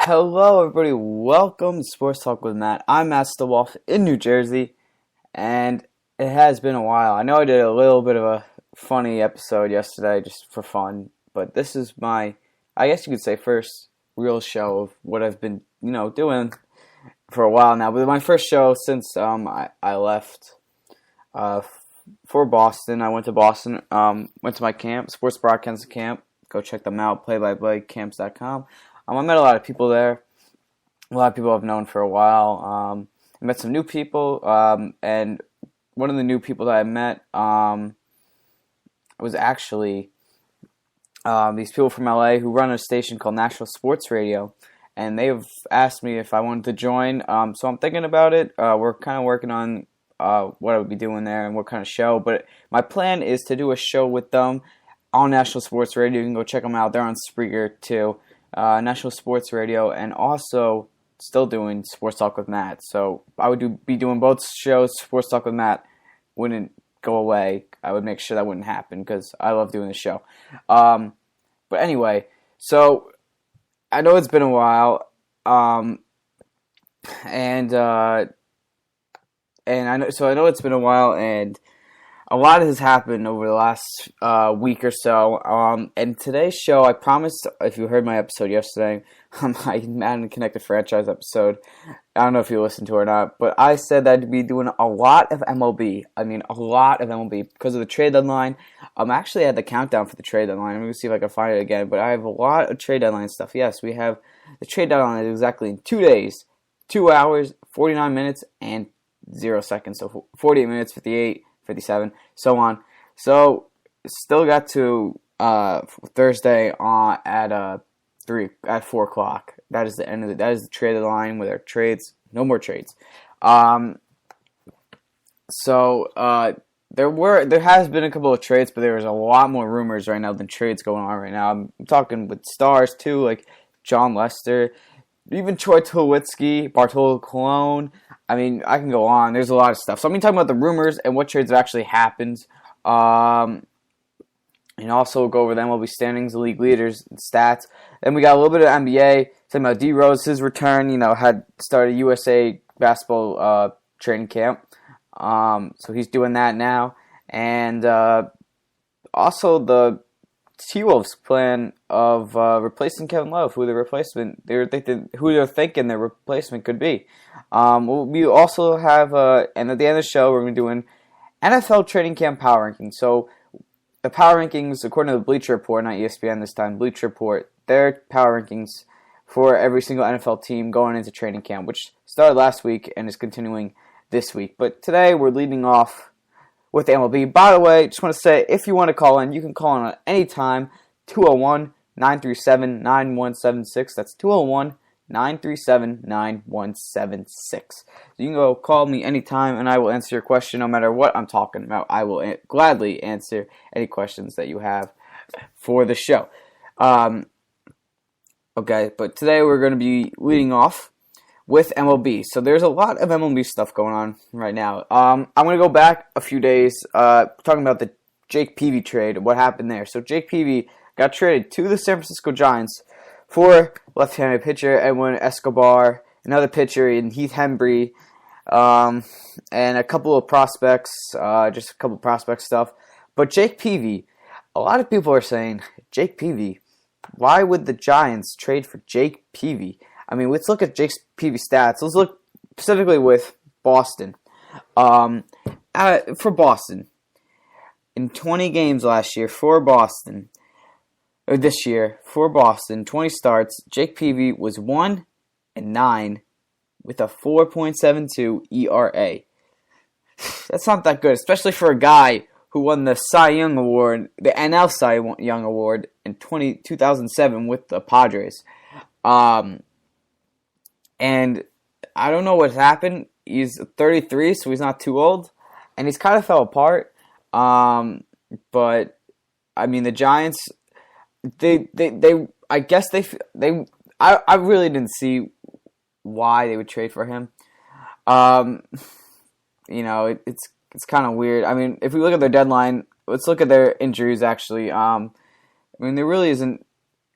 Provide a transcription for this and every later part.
Hello, everybody. Welcome to Sports Talk with Matt. I'm Matt Stillwolf in New Jersey, and it has been a while. I know I did a little bit of a funny episode yesterday just for fun, but this is my, I guess you could say, first real show of what I've been, doing for a while now. But my first show since I left for Boston. I went to Boston, went to my camp, sports broadcasting camp. Go check them out, playbyblaycamps.com. I met a lot of people there. A lot of people I've known for a while. I met some new people, and one of the new people that I met was actually these people from LA who run a station called National Sports Radio, and they've asked me if I wanted to join. So I'm thinking about it. We're kind of working on what I would be doing there and what kind of show. But my plan is to do a show with them on National Sports Radio. You can go check them out. They're on Spreaker too. National Sports Radio, and also still doing Sports Talk with Matt. So I would be doing both shows. Sports Talk with Matt wouldn't go away. I would make sure that wouldn't happen because I love doing the show. But anyway, so I know it's been a while, and I know it's been a while, and a lot has happened over the last week or so. And today's show, I promised, if you heard my episode yesterday, my Madden Connected Franchise episode, I don't know if you listened to it or not, but I said that I'd be doing a lot of MLB. I mean, a lot of MLB because of the trade deadline. I'm actually at the countdown for the trade deadline. I'm going to see if I can find it again, but I have a lot of trade deadline stuff. Yes, we have the trade deadline is exactly in 2 days, 2 hours, 49 minutes, and 0 seconds. So 48 minutes, 58. 57, so on. So still got to Thursday at 4 o'clock. That is the end of that is the trade line with our trades. No more trades. So there has been a couple of trades, but there's a lot more rumors right now than trades going on right now. I'm talking with stars too, like John Lester, even Troy Tulowitzki, Bartolo Colon. I mean, I can go on. There's a lot of stuff. So I'm going to talk about the rumors and what trades have actually happened. And also go over the MLB standings, the league leaders, and stats. Then we got a little bit of NBA. Talking about D Rose, his return, had started USA basketball training camp. So he's doing that now. And also the T-Wolves' plan of replacing Kevin Love, who they're thinking their replacement could be. We also have, and at the end of the show, we're going to be doing NFL training camp power rankings. So the power rankings, according to the Bleacher Report, not ESPN this time, Bleacher Report, their power rankings for every single NFL team going into training camp, which started last week and is continuing this week. But today we're leading off with the MLB. By the way, just want to say, if you want to call in, you can call in at any time, 201-937-9176. That's 201-937-9176. You can go call me anytime, and I will answer your question no matter what I'm talking about. I will gladly answer any questions that you have for the show. Okay, but today we're going to be leading off with MLB. So there's a lot of MLB stuff going on right now. I'm going to go back a few days talking about the Jake Peavy trade, what happened there. So Jake Peavy got traded to the San Francisco Giants for left-handed pitcher Edwin Escobar, another pitcher in Heath Hembree, and a couple of prospects, just a couple of prospect stuff. But Jake Peavy, a lot of people are saying, Jake Peavy, why would the Giants trade for Jake Peavy? I mean, let's look at Jake Peavy's stats. Let's look specifically with Boston. For Boston, in 20 games last year for Boston, or this year for Boston, 20 starts, Jake Peavy was 1-9 with a 4.72 ERA. That's not that good, especially for a guy who won the Cy Young Award, the NL Cy Young Award in 2007 with the Padres. And I don't know what happened. He's 33, so he's not too old, and he's kind of fell apart. But I mean, the Giants, I really didn't see why they would trade for him. It's kind of weird. I mean, if we look at their deadline, let's look at their injuries. Actually, I mean, there really isn't.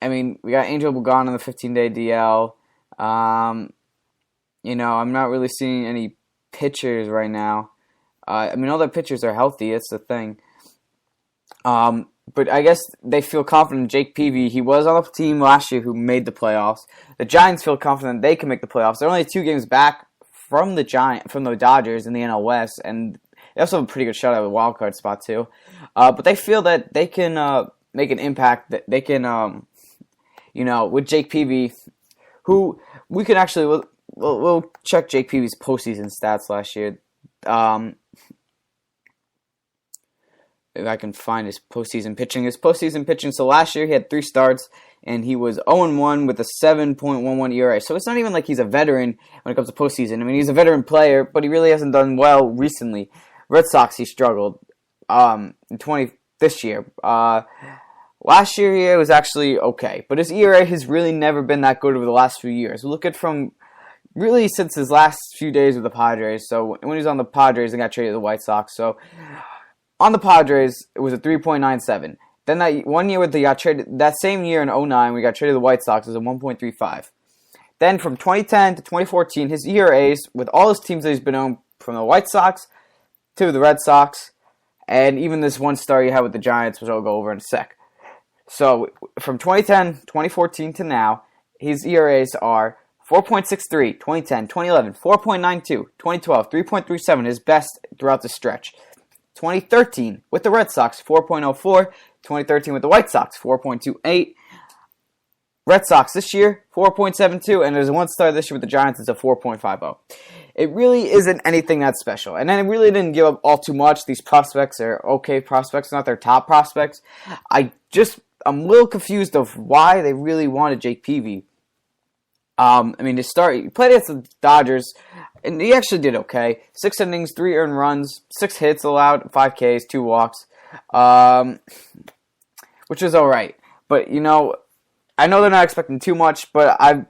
I mean, we got Angel Pagan on the 15-day DL. I'm not really seeing any pitchers right now. All their pitchers are healthy. That's the thing. But I guess they feel confident in Jake Peavy. He was on the team last year who made the playoffs. The Giants feel confident they can make the playoffs. They're only 2 games back from the Dodgers in the NL West, and they also have a pretty good shot at the wild card spot too. But they feel that they can make an impact. That they can, with Jake Peavy, who we can actually we'll check Jake Peavy's postseason stats last year. If I can find his postseason pitching. So last year he had 3 starts, and he was 0-1 with a 7.11 ERA. So it's not even like he's a veteran when it comes to postseason. He's a veteran player, but he really hasn't done well recently. Red Sox, he struggled this year. Last year he was actually okay, but his ERA has really never been that good over the last few years. We look at from really since his last few days with the Padres. So when he was on the Padres and got traded to the White Sox. So on the Padres, it was a 3.97. Then that one year he got traded, that same year in 2009, we got traded to the White Sox, it was a 1.35. Then from 2010 to 2014, his ERAs, with all his teams that he's been on, from the White Sox to the Red Sox, and even this one star he had with the Giants, which I'll go over in a sec. So from 2010, 2014 to now, his ERAs are 4.63, 2010, 2011, 4.92, 2012, 3.37, his best throughout the stretch. 2013 with the Red Sox, 4.04. 2013 with the White Sox, 4.28. Red Sox this year, 4.72. And there's one star this year with the Giants, it's a 4.50. It really isn't anything that special. And then it really didn't give up all too much. These prospects are okay prospects, not their top prospects. I'm a little confused of why they really wanted Jake Peavy. To start, he played against the Dodgers, and he actually did okay. 6 innings, 3 earned runs, 6 hits allowed, 5 Ks, 2 walks, which is all right. But I know they're not expecting too much, but the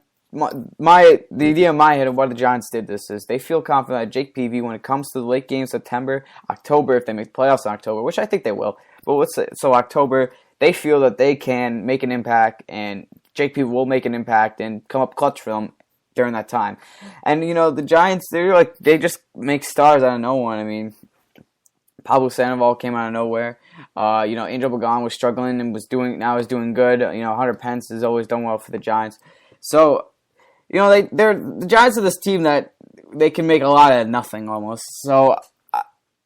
idea in my head of why the Giants did this is they feel confident that Jake Peavy, when it comes to the late game, September, October, if they make playoffs in October, which I think they will. But October, they feel that they can make an impact, and Jake Peavy will make an impact and come up clutch for them during that time. And the Giants, they just make stars out of no one. Pablo Sandoval came out of nowhere. Angel Pagan was struggling and is doing good. Hunter Pence has always done well for the Giants. So the Giants are this team that they can make a lot out of nothing almost. So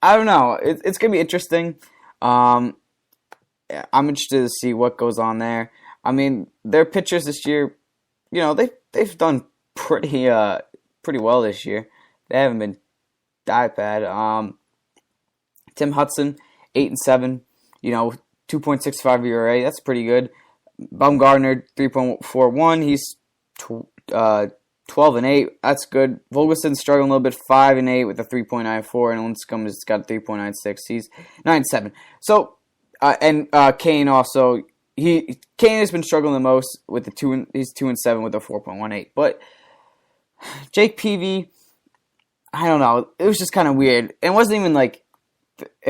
I don't know. It's gonna be interesting. I'm interested to see what goes on there. Their pitchers this year, they've done pretty well this year. They haven't been that bad. Tim Hudson, 8-7, 2.65 ERA. That's pretty good. Baumgartner, 3.41. He's 12-8. That's good. Volgeson's struggling a little bit, 5-8 with a 3.94, and Lincecum has got a 3.96. He's 9-7. So, Kane also. Kane has been struggling the most with the 2. He's 2-7 with a 4.18. But Jake Peavy, I don't know. It was just kind of weird. It wasn't even like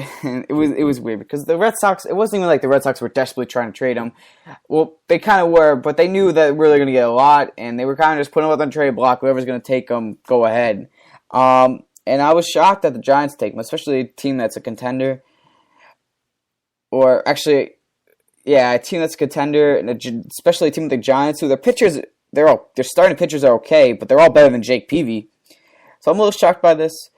it was weird because the Red Sox. It wasn't even like the Red Sox were desperately trying to trade him. Well, they kind of were, but they knew that we were going to get a lot, and they were kind of just putting him up on the trade block. Whoever's going to take him, go ahead. And I was shocked that the Giants take him, especially a team that's a contender, or actually. Yeah, a team that's a contender, and especially a team like the Giants, who their pitchers, their starting pitchers are okay, but they're all better than Jake Peavy. So I'm a little shocked by this.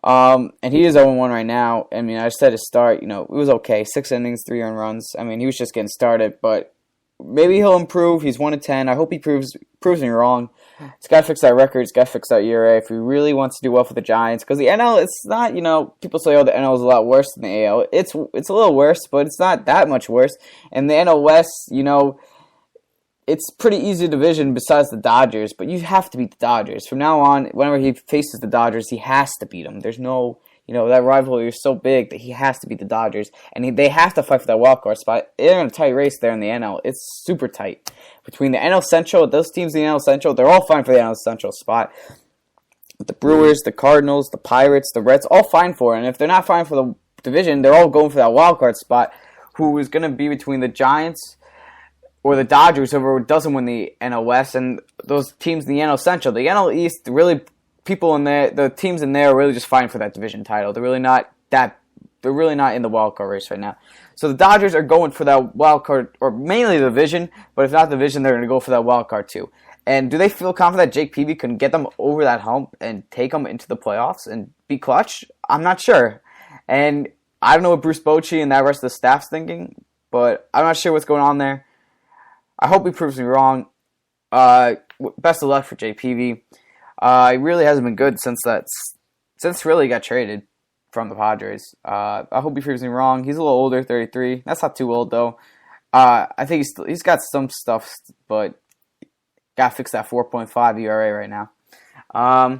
And he is 0-1 right now. I said his start, it was okay. 6 innings, 3 earned runs. He was just getting started, but maybe he'll improve. He's 1-10. I hope he proves me wrong. He's got to fix that record. He's got to fix that ERA if he really wants to do well for the Giants. Because the NL, it's not, people say, the NL is a lot worse than the AL. It's a little worse, but it's not that much worse. And the NL West, it's pretty easy division besides the Dodgers. But you have to beat the Dodgers. From now on, whenever he faces the Dodgers, he has to beat them. There's no... that rivalry is so big that he has to beat the Dodgers. And they have to fight for that wild card spot. They're in a tight race there in the NL. It's super tight. Between the NL Central, those teams in the NL Central, they're all fighting for the NL Central spot. The Brewers, the Cardinals, the Pirates, the Reds, all fighting for it. And if they're not fighting for the division, they're all going for that wild card spot, who is going to be between the Giants, or the Dodgers, whoever doesn't win the NL West, and those teams in the NL Central. The NL East, really, people in there, the teams in there are really just fighting for that division title. They're really not in the wild card race right now. So the Dodgers are going for that wild card, or mainly the division, but if not the division, they're going to go for that wild card too. And do they feel confident that Jake Peavy can get them over that hump and take them into the playoffs and be clutch? I'm not sure. And I don't know what Bruce Bochy and that rest of the staff's thinking, but I'm not sure what's going on there. I hope he proves me wrong. Best of luck for Jake Peavy. He really hasn't been good since really got traded from the Padres. I hope he proves me wrong. He's a little older, 33. That's not too old though. I think he's got some stuff, but gotta fix that 4.5 ERA right now.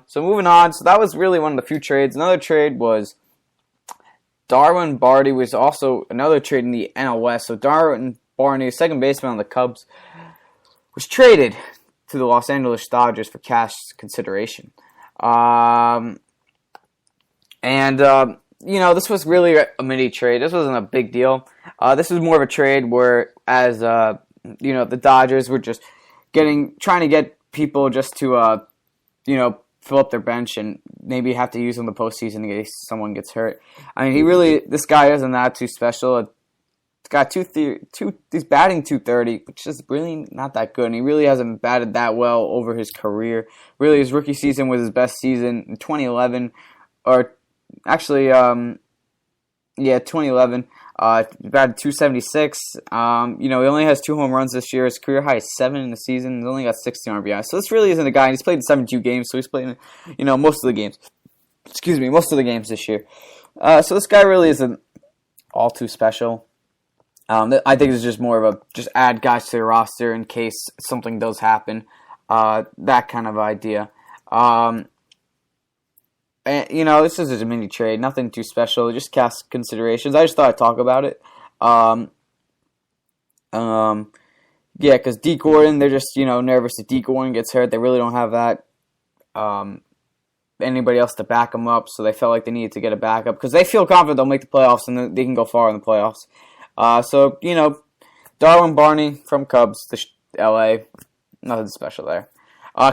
So moving on. So that was really one of the few trades. Another trade was Darwin Barney was also another trade in the NL West. So Darwin Barney, second baseman on the Cubs, was traded to the Los Angeles Dodgers for cash consideration. This was really a mini trade. This wasn't a big deal. This was more of a trade where, the Dodgers were just trying to get people just to, fill up their bench and maybe have to use them in the postseason in case someone gets hurt. I mean, this guy isn't that too special. He's got he's batting .230, which is really not that good, and he really hasn't batted that well over his career. Really, his rookie season was his best season in 2011, or actually, 2011. Batted .276. He only has 2 home runs this year. His career high is 7 in the season. He's only got 16 RBI. So this really isn't a guy. And he's played in 72 games, so he's played, most of the games. Most of the games this year. So this guy really isn't all too special. I think it's just more of just add guys to the roster in case something does happen. That kind of idea. And, this is a mini trade, nothing too special, just cast considerations. I just thought I'd talk about it. Because D. Gordon, they're just, nervous if D. Gordon gets hurt. They really don't have that, anybody else to back them up, so they felt like they needed to get a backup, because they feel confident they'll make the playoffs and they can go far in the playoffs. Darwin Barney from Cubs to L.A., nothing special there.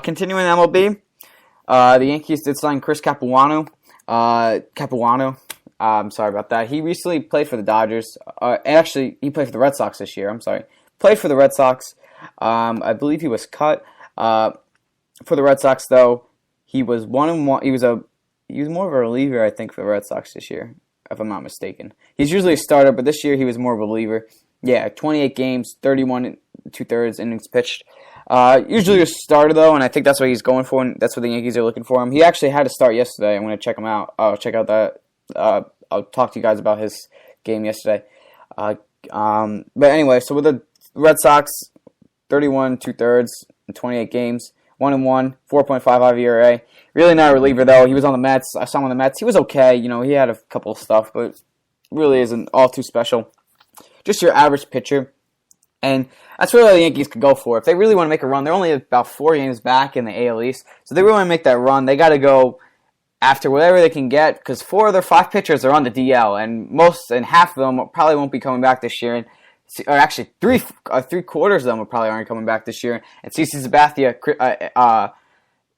Continuing MLB, the Yankees did sign Chris Capuano. I'm sorry about that. He recently played for the Dodgers. Actually, he played for the Red Sox this year. I'm sorry. Played for the Red Sox. I believe he was cut. For the Red Sox, though, he was 1-1. He was more of a reliever, I think, for the Red Sox this year, if I'm not mistaken. He's usually a starter, but this year he was more of a reliever. Yeah, 28 games, 31 2/3 innings pitched. Usually a starter, though, and I think that's what he's going for, and that's what the Yankees are looking for him. He actually had to start yesterday. I'm going to check him out. I'll check out that. I'll talk to you guys about his game yesterday. But anyway, so with the Red Sox, 31 2/3 in 28 games, 1-1, 4.55 ERA. Really not a reliever, though. He was on the Mets. I saw him on the Mets. He was okay. He had a couple of stuff, but really isn't all too special. Just your average pitcher. And that's really all the Yankees could go for. If they really want to make a run, they're only about 4 games back in the AL East. So they really want to make that run. They got to go after whatever they can get, because 4 of their 5 pitchers are on the DL, and half of them probably won't be coming back this year. Or actually, three-quarters of them probably aren't coming back this year. And CC Sabathia,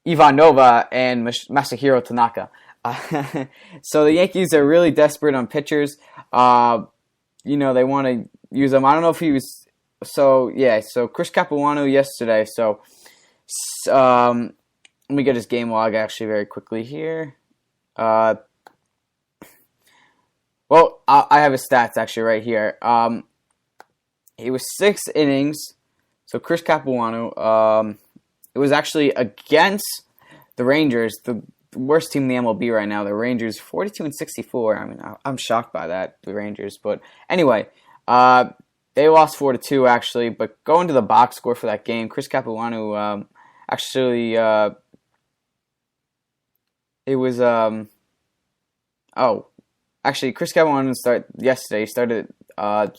Ivan Nova, and Masahiro Tanaka. So the Yankees are really desperate on pitchers. They want to use them. I don't know if he was... So Chris Capuano yesterday. Let me get his game log actually very quickly here. I have his stats actually right here. He was 6 innings. So Chris Capuano, it was actually against the Rangers, the worst team in the MLB right now. The Rangers, 42-64. I mean, I'm shocked by that, the Rangers. But anyway, they lost 4-2 actually. But going to the box score for that game, Chris Capuano actually, it was Chris Capuano didn't start yesterday. He started I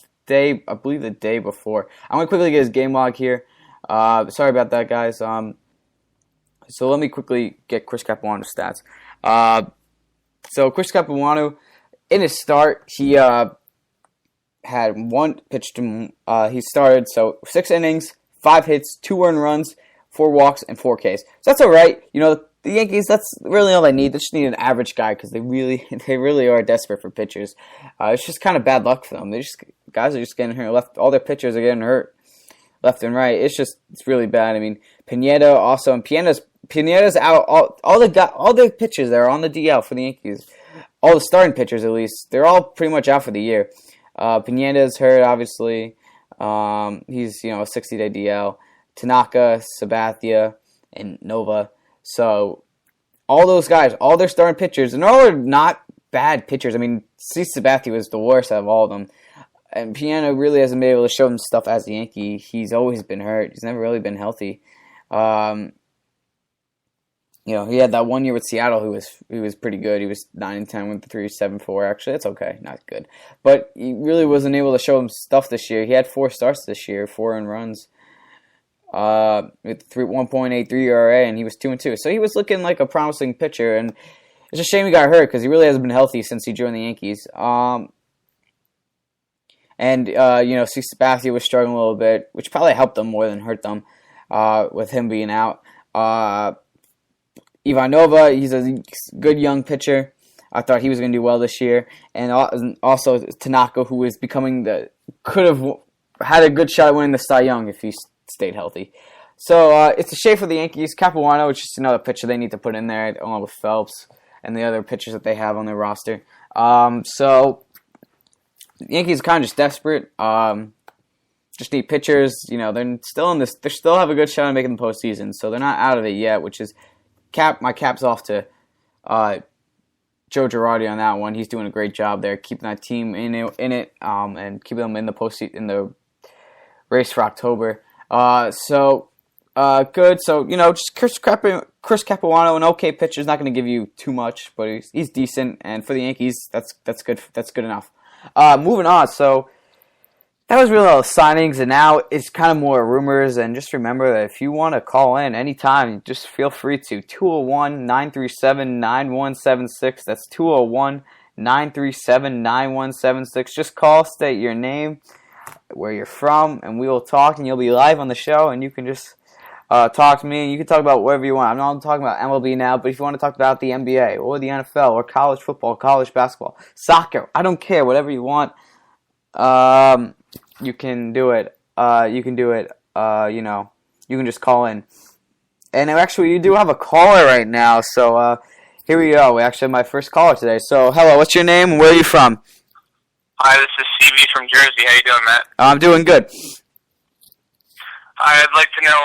believe the day before. I'm gonna quickly get his game log here. Sorry about that, guys. So let me quickly get Chris Capuano's stats. So Chris Capuano, in his start, he had he started, so 6 innings, 5 hits, 2 earned runs, 4 walks, and 4 Ks. So that's all right. The Yankees, that's really all they need. They just need an average guy because they really are desperate for pitchers. It's just kind of bad luck for them. Guys are just getting hurt. All their pitchers are getting hurt left and right. It's really bad. I mean, Pineda also, and Pineda's out. All the pitchers that are on the DL for the Yankees, all the starting pitchers at least, they're all pretty much out for the year. Pineda's hurt, obviously. He's a 60-day DL. Tanaka, Sabathia, and Nova. So all those guys, all their starting pitchers, and all are not bad pitchers. I mean, Sabathia was the worst out of all of them. And Piano really hasn't been able to show him stuff as a Yankee. He's always been hurt. He's never really been healthy. He had that 1 year with Seattle. He was pretty good. He was 9-10 with the 3.74. Actually, that's okay, not good. But he really wasn't able to show him stuff this year. He had 4 starts this year, 4 earned runs, with 1.83 ERA, and he was 2-2. So he was looking like a promising pitcher, and it's a shame he got hurt because he really hasn't been healthy since he joined the Yankees. Sabathia was struggling a little bit, which probably helped them more than hurt them with him being out. Ivanova, he's a good young pitcher. I thought he was going to do well this year. And also Tanaka, who is could have had a good shot at winning the Cy Young if he stayed healthy. So it's a shame for the Yankees. Capuano is just another pitcher they need to put in there along with Phelps and the other pitchers that they have on their roster. So the Yankees are kind of just desperate. Just need pitchers. They're still in this. They still have a good shot at making the postseason, so they're not out of it yet. Which is my cap's off to Joe Girardi on that one. He's doing a great job there, keeping that team in it, and keeping them in the postseason, in the race for October. Good. So just Chris Capuano, an okay pitcher, is not going to give you too much, but he's decent, and for the Yankees, that's good. That's good enough. Moving on. So that was really all the signings, and now it's kind of more rumors. And just remember that if you want to call in anytime, just feel free to 201-937-9176. That's 201-937-9176. Just call, state your name, where you're from, and we will talk, and you'll be live on the show, and you can just talk to me, and you can talk about whatever you want. I'm not talking about MLB now, but if you want to talk about the NBA or the NFL or college football, college basketball, soccer, I don't care, whatever you want, you can do it. You can just call in. And actually, you do have a caller right now, so here we go. We actually have my first caller today. So, hello, what's your name and where are you from? Hi, this is CB from Jersey. How you doing, Matt? I'm doing good. I'd like to know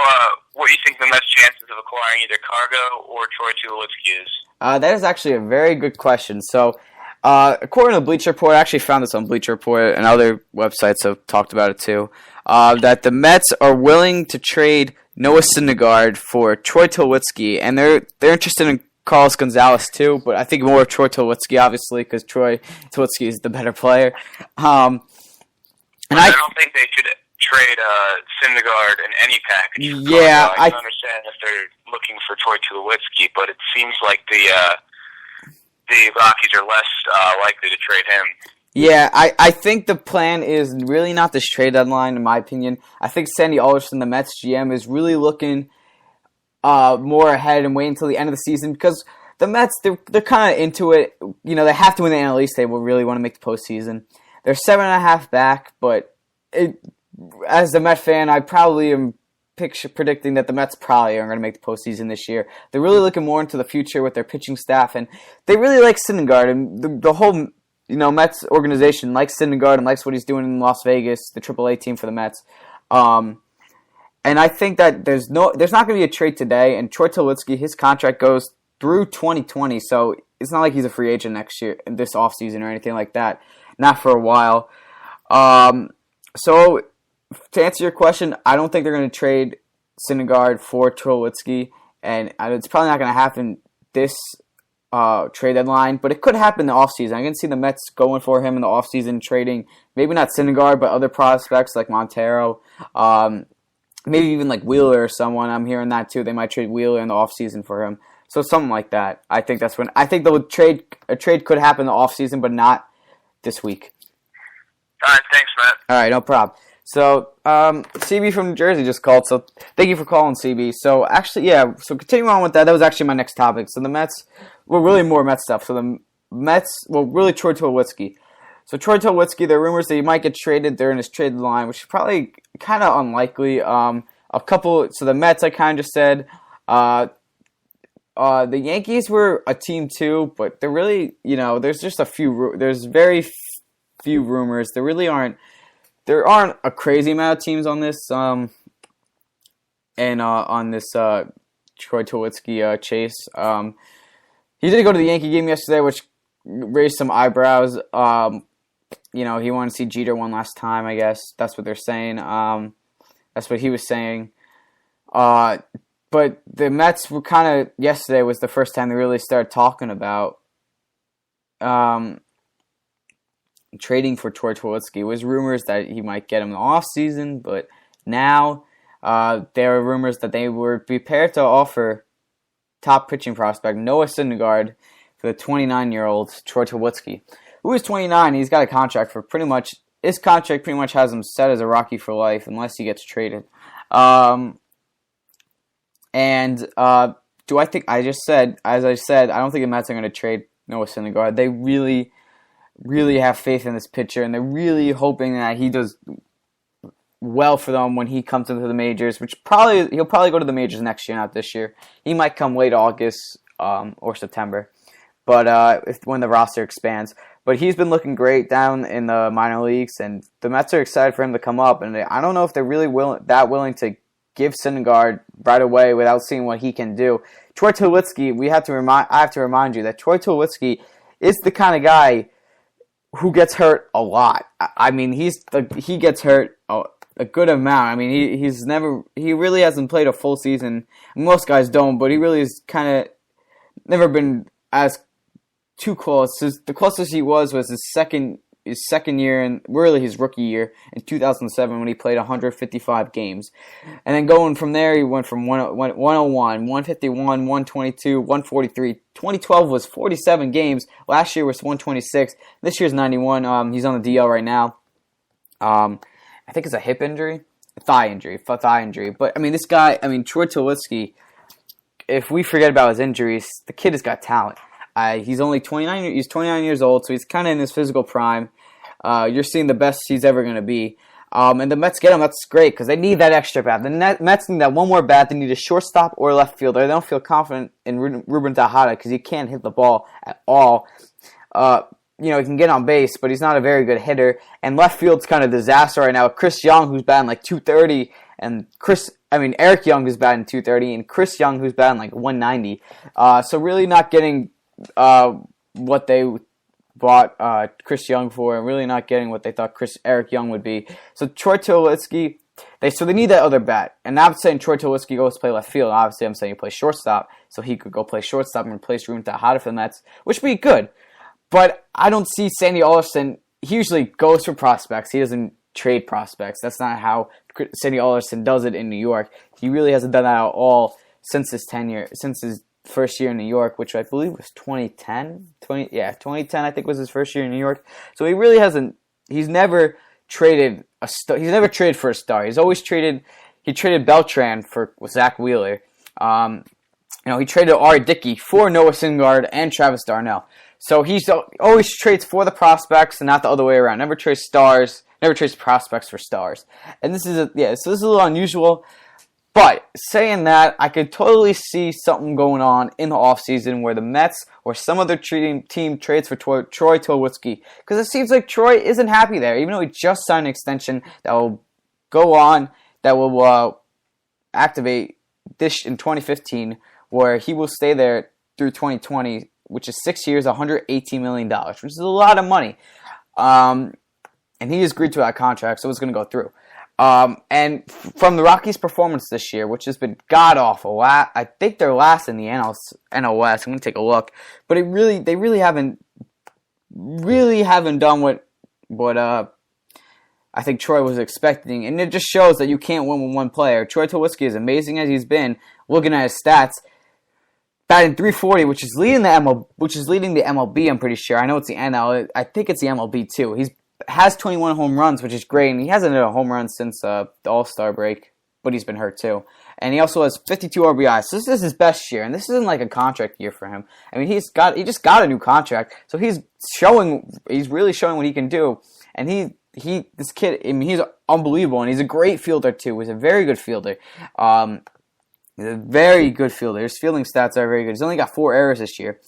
what you think the Mets' chances of acquiring either Cargo or Troy Tulowitzki is. That is actually a very good question. So, according to Bleacher Report, I actually found this on Bleacher Report, and other websites have talked about it too, that the Mets are willing to trade Noah Syndergaard for Troy Tulowitzki, and they're interested in Carlos Gonzalez too, but I think more of Troy Tulowitzki, obviously, because Troy Tulowitzki is the better player. I don't think they should trade Syndergaard in any package. Yeah, I can understand if they're looking for Troy Tulowitzki, but it seems like the Rockies are less likely to trade him. Yeah, I think the plan is really not this trade deadline, in my opinion. I think Sandy Alderson, the Mets GM, is really looking more ahead and waiting until the end of the season, because the Mets, they're kind of into it. They have to win the NL East. They will really want to make the postseason. They're 7.5 back, but as a Met fan, I probably am predicting that the Mets probably aren't going to make the postseason this year. They're really looking more into the future with their pitching staff, and they really like Syndergaard, and the whole Mets organization likes Syndergaard and likes what he's doing in Las Vegas, the AAA team for the Mets. And I think that there's not going to be a trade today, and Troy Tulowitzki, his contract goes through 2020, so it's not like he's a free agent next year, this offseason or anything like that. Not for a while. So, to answer your question, I don't think they're going to trade Syndergaard for Tulowitzki, and it's probably not going to happen this trade deadline, but it could happen in the offseason. I can see the Mets going for him in the offseason, trading maybe not Syndergaard, but other prospects like Montero, maybe even like Wheeler or someone. I'm hearing that too. They might trade Wheeler in the offseason for him. So something like that. I think a trade could happen in the offseason, but not this week. All right, thanks, Matt. All right, no problem. So, CB from New Jersey just called, so thank you for calling, CB. So, actually, yeah, so continuing on with that was actually my next topic. So, the Mets, well, really more Mets stuff. So, the Mets, well, really Troy Tulowitzki. So, Troy Tulowitzki, there are rumors that he might get traded. They're in his trade line, which is probably kind of unlikely. So the Mets, I kind of just said. The Yankees were a team too, but they're really, there's just there's very few rumors. There aren't a crazy amount of teams on this, on this Troy Tulowitzki chase. He did go to the Yankee game yesterday, which raised some eyebrows. He wanted to see Jeter one last time, I guess. That's what they're saying. That's what he was saying. But the Mets were yesterday was the first time they really started talking about trading for Troy Tulowitzki. It was rumors that he might get him in the offseason, but now there are rumors that they were prepared to offer top pitching prospect Noah Syndergaard for the 29-year-old Troy Tulowitzki, who is 29. He's got a contract for his contract pretty much has him set as a Rocky for life unless he gets traded. Do I think, as I said, I don't think the Mets are going to trade Noah Syndergaard. They really, really have faith in this pitcher, and they're really hoping that he does well for them when he comes into the majors, which he'll probably go to the majors next year, not this year. He might come late August or September, but when the roster expands. But he's been looking great down in the minor leagues, and the Mets are excited for him to come up. And I don't know if they're really willing to give Syndergaard right away without seeing what he can do. Troy Tulowitzki, I have to remind you that Troy Tulowitzki is the kind of guy who gets hurt a lot. I mean, he gets hurt a good amount. I mean, he really hasn't played a full season. Most guys don't, but he really has kind of never been as too close. The closest he was his second year, and really his rookie year in 2007 when he played 155 games. And then going from there, he went from 101, 151, 122, 143. 2012 was 47 games. Last year was 126. This year's 91. He's on the DL right now. I think it's a hip injury, thigh injury. But I mean, Troy Tulowitzki, if we forget about his injuries, the kid has got talent. He's only 29. He's 29 years old, so he's kind of in his physical prime. You're seeing the best he's ever going to be. And the Mets get him. That's great because they need that extra bat. The Mets need that one more bat. They need a shortstop or a left fielder. They don't feel confident in Ruben Tejada because he can't hit the ball at all. He can get on base, but he's not a very good hitter. And left field's kind of a disaster right now. Chris Young, who's batting like 230, and Eric Young, who's batting 230, and Chris Young, who's batting like 190. So really not getting what they bought Chris Young for, and really not getting what they thought Eric Young would be. So Troy Tulowitzki, they need that other bat. And I'm saying Troy Tulowitzki goes to play left field. Obviously, I'm saying he plays shortstop, so he could go play shortstop and replace Ruben Tejada for the Mets, which would be good. But I don't see Sandy Alderson. He usually goes for prospects. He doesn't trade prospects. That's not how Sandy Alderson does it in New York. He really hasn't done that at all since his first year in New York, which I believe was 2010. 2010 I think was his first year in New York. So he really hasn't. He's never traded a star. He's never traded for a star. He's always traded. He traded Beltran for Zach Wheeler. He traded Ari Dickey for Noah Syndergaard and Travis Darnell. So he's always trades for the prospects and not the other way around. Never trades prospects for stars. And this is so this is a little unusual. But saying that, I could totally see something going on in the offseason where the Mets or some other team trades for Troy Tulowitzki. Because it seems like Troy isn't happy there, even though he just signed an extension that will go on, that will activate this in 2015, where he will stay there through 2020, which is 6 years, $118 million, which is a lot of money. And he agreed to that contract, so it's going to go through. And from the Rockies' performance this year, which has been god-awful, I think they're last in the NL West. I'm going to take a look. But they really haven't done what I think Troy was expecting. And it just shows that you can't win with one player. Troy Tulowitzki, as amazing as he's been, looking at his stats, batting .340, which is leading the MLB, I'm pretty sure. I know it's the NL. I think it's the MLB too. He's has 21 home runs, which is great, and he hasn't hit a home run since the All-Star break, but he's been hurt too. And he also has 52 RBIs. So this is his best year, and this isn't like a contract year for him. I mean, he just got a new contract, so he's really showing what he can do. And this kid, I mean, he's unbelievable, and he's a great fielder too. He's a very good fielder. He's a very good fielder. His fielding stats are very good. He's only got 4 errors this year,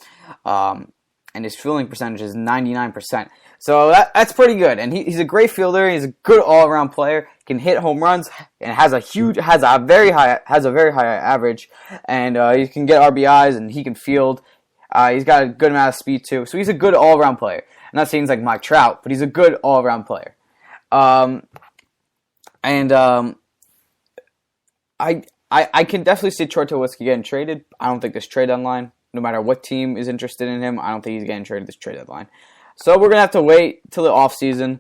and his fielding percentage is 99%. So that's pretty good. And he's a great fielder. He's a good all-around player. Can hit home runs and has a very high average. And he can get RBIs and he can field. He's got a good amount of speed too. So he's a good all-around player. I'm not saying he's like Mike Trout, but he's a good all-around player. I can definitely see Troy Tulowitzki getting traded. I don't think this trade deadline, no matter what team is interested in him, I don't think he's getting traded this trade deadline. So we're going to have to wait till the offseason.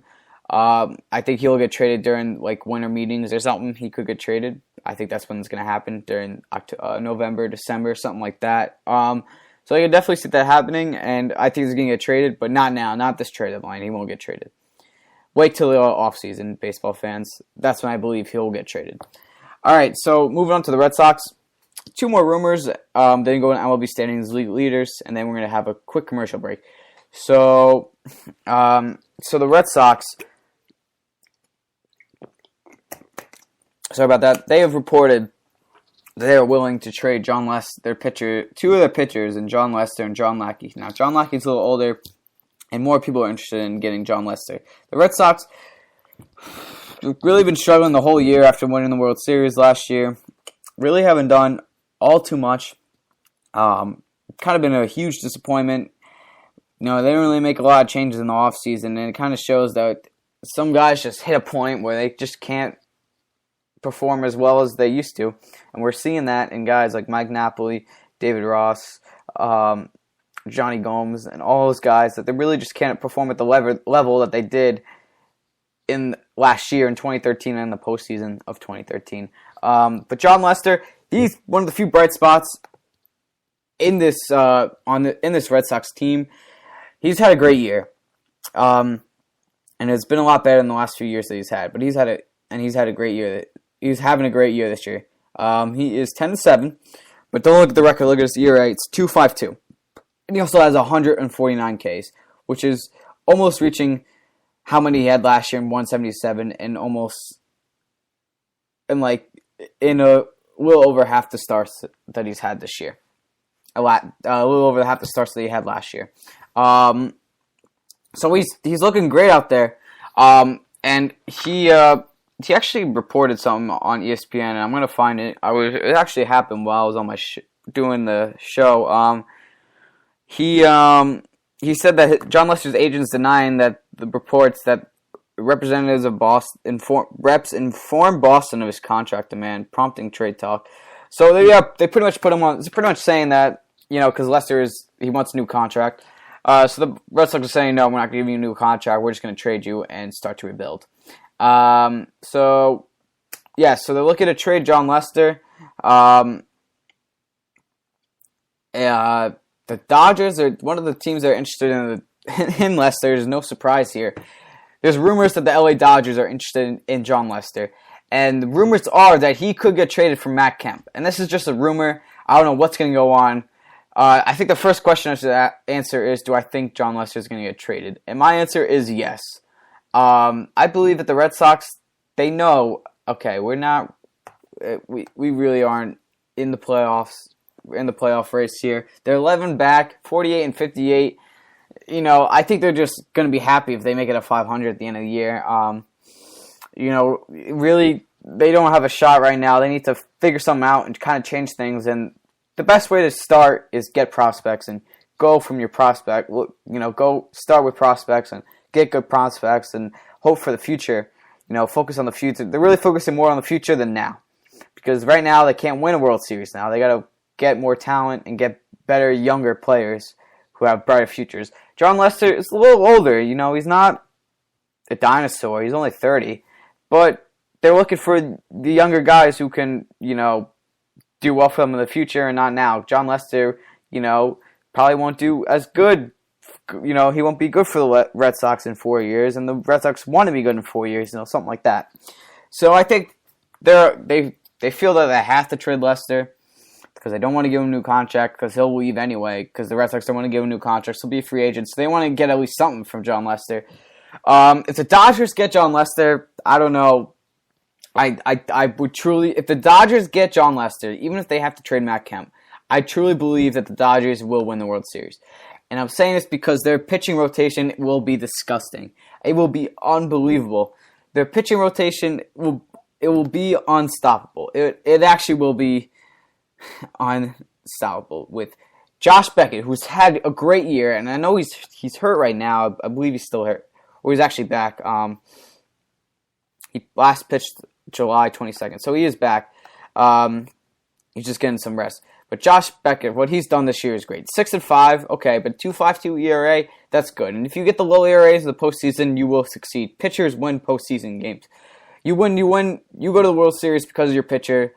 I think he'll get traded during like winter meetings or something. He could get traded. I think that's when it's going to happen, during November, December, something like that. So I can definitely see that happening, and I think he's going to get traded, but not now, not this trade deadline. He won't get traded. Wait till the offseason, baseball fans. That's when I believe he'll get traded. All right, so moving on to the Red Sox. 2 more rumors. Then go in MLB standings, league leaders, and then we're going to have a quick commercial break. So the Red Sox, sorry about that, they have reported that they are willing to trade John Lester, 2 of their pitchers, and John Lester and John Lackey. Now, John Lackey's a little older, and more people are interested in getting John Lester. The Red Sox really been struggling the whole year after winning the World Series last year. Really haven't done all too much. Kind of been a huge disappointment. They didn't really make a lot of changes in the offseason, and it kind of shows that some guys just hit a point where they just can't perform as well as they used to. And we're seeing that in guys like Mike Napoli, David Ross, Johnny Gomes, and all those guys, that they really just can't perform at the level that they did in last year in 2013 and in the postseason of 2013. But John Lester, he's one of the few bright spots in this Red Sox team. He's had a great year, and it's been a lot better than the last few years that he's had. But he's had a great year. He's having a great year this year. He is 10-7, but don't look at the record. Look at his ERA. It's 2.52, and he also has 149 Ks, which is almost reaching how many he had last year in 177, and almost in a little over half the starts that he's had this year. A little over half the starts that he had last year. So he's looking great out there. And he actually reported something on ESPN, and I'm gonna find it. It actually happened while I was on my doing the show. He said that John Lester's agents denying that the reports that representatives of Boston reps informed Boston of his contract demand, prompting trade talk. So they pretty much put him on. It's pretty much saying that, because Lester he wants a new contract. So the Red Sox are saying, no, we're not going to give you a new contract. We're just going to trade you and start to rebuild. So they're looking to trade John Lester. The Dodgers are one of the teams that are interested in Lester. There's no surprise here. There's rumors that the LA Dodgers are interested in John Lester. And the rumors are that he could get traded from Matt Kemp. And this is just a rumor. I don't know what's going to go on. I think the first question I should answer is, do I think John Lester is going to get traded? And my answer is yes. I believe that the Red Sox, they know, okay, we really aren't in the playoffs. We're in the playoff race here. They're 11 back, 48-58. I think they're just going to be happy if they make it a 500 at the end of the year. Really, they don't have a shot right now. They need to figure something out and kind of change things. And the best way to start is get prospects and go from your prospect. Go start with prospects and get good prospects and hope for the future. Focus on the future. They're really focusing more on the future than now, because right now they can't win a World Series. Now they got to get more talent and get better, younger players who have brighter futures. John Lester is a little older. He's not a dinosaur. He's only 30. But they're looking for the younger guys who can, do well for them in the future and not now. John Lester, probably won't do as good he won't be good for the Red Sox in 4 years, and the Red Sox want to be good in 4 years, something like that. So I think they feel that they have to trade Lester because they don't want to give him a new contract because he'll leave anyway because the Red Sox don't want to give him a new contract, so he'll be a free agent. So they want to get at least something from John Lester. If the Dodgers get John Lester, I don't know. I would truly, if the Dodgers get John Lester, even if they have to trade Matt Kemp, I truly believe that the Dodgers will win the World Series. And I'm saying this because their pitching rotation will be disgusting. It will be unbelievable. Their pitching rotation will be unstoppable. It actually will be unstoppable with Josh Beckett, who's had a great year, and I know he's hurt right now. I believe he's still hurt, or he's actually back. He last pitched July 22nd, so he is back. He's just getting some rest. But Josh Beckett, what he's done this year is great. 6-5, okay, but 2.52 ERA, that's good. And if you get the low ERAs in the postseason, you will succeed. Pitchers win postseason games. You win. You go to the World Series because of your pitcher.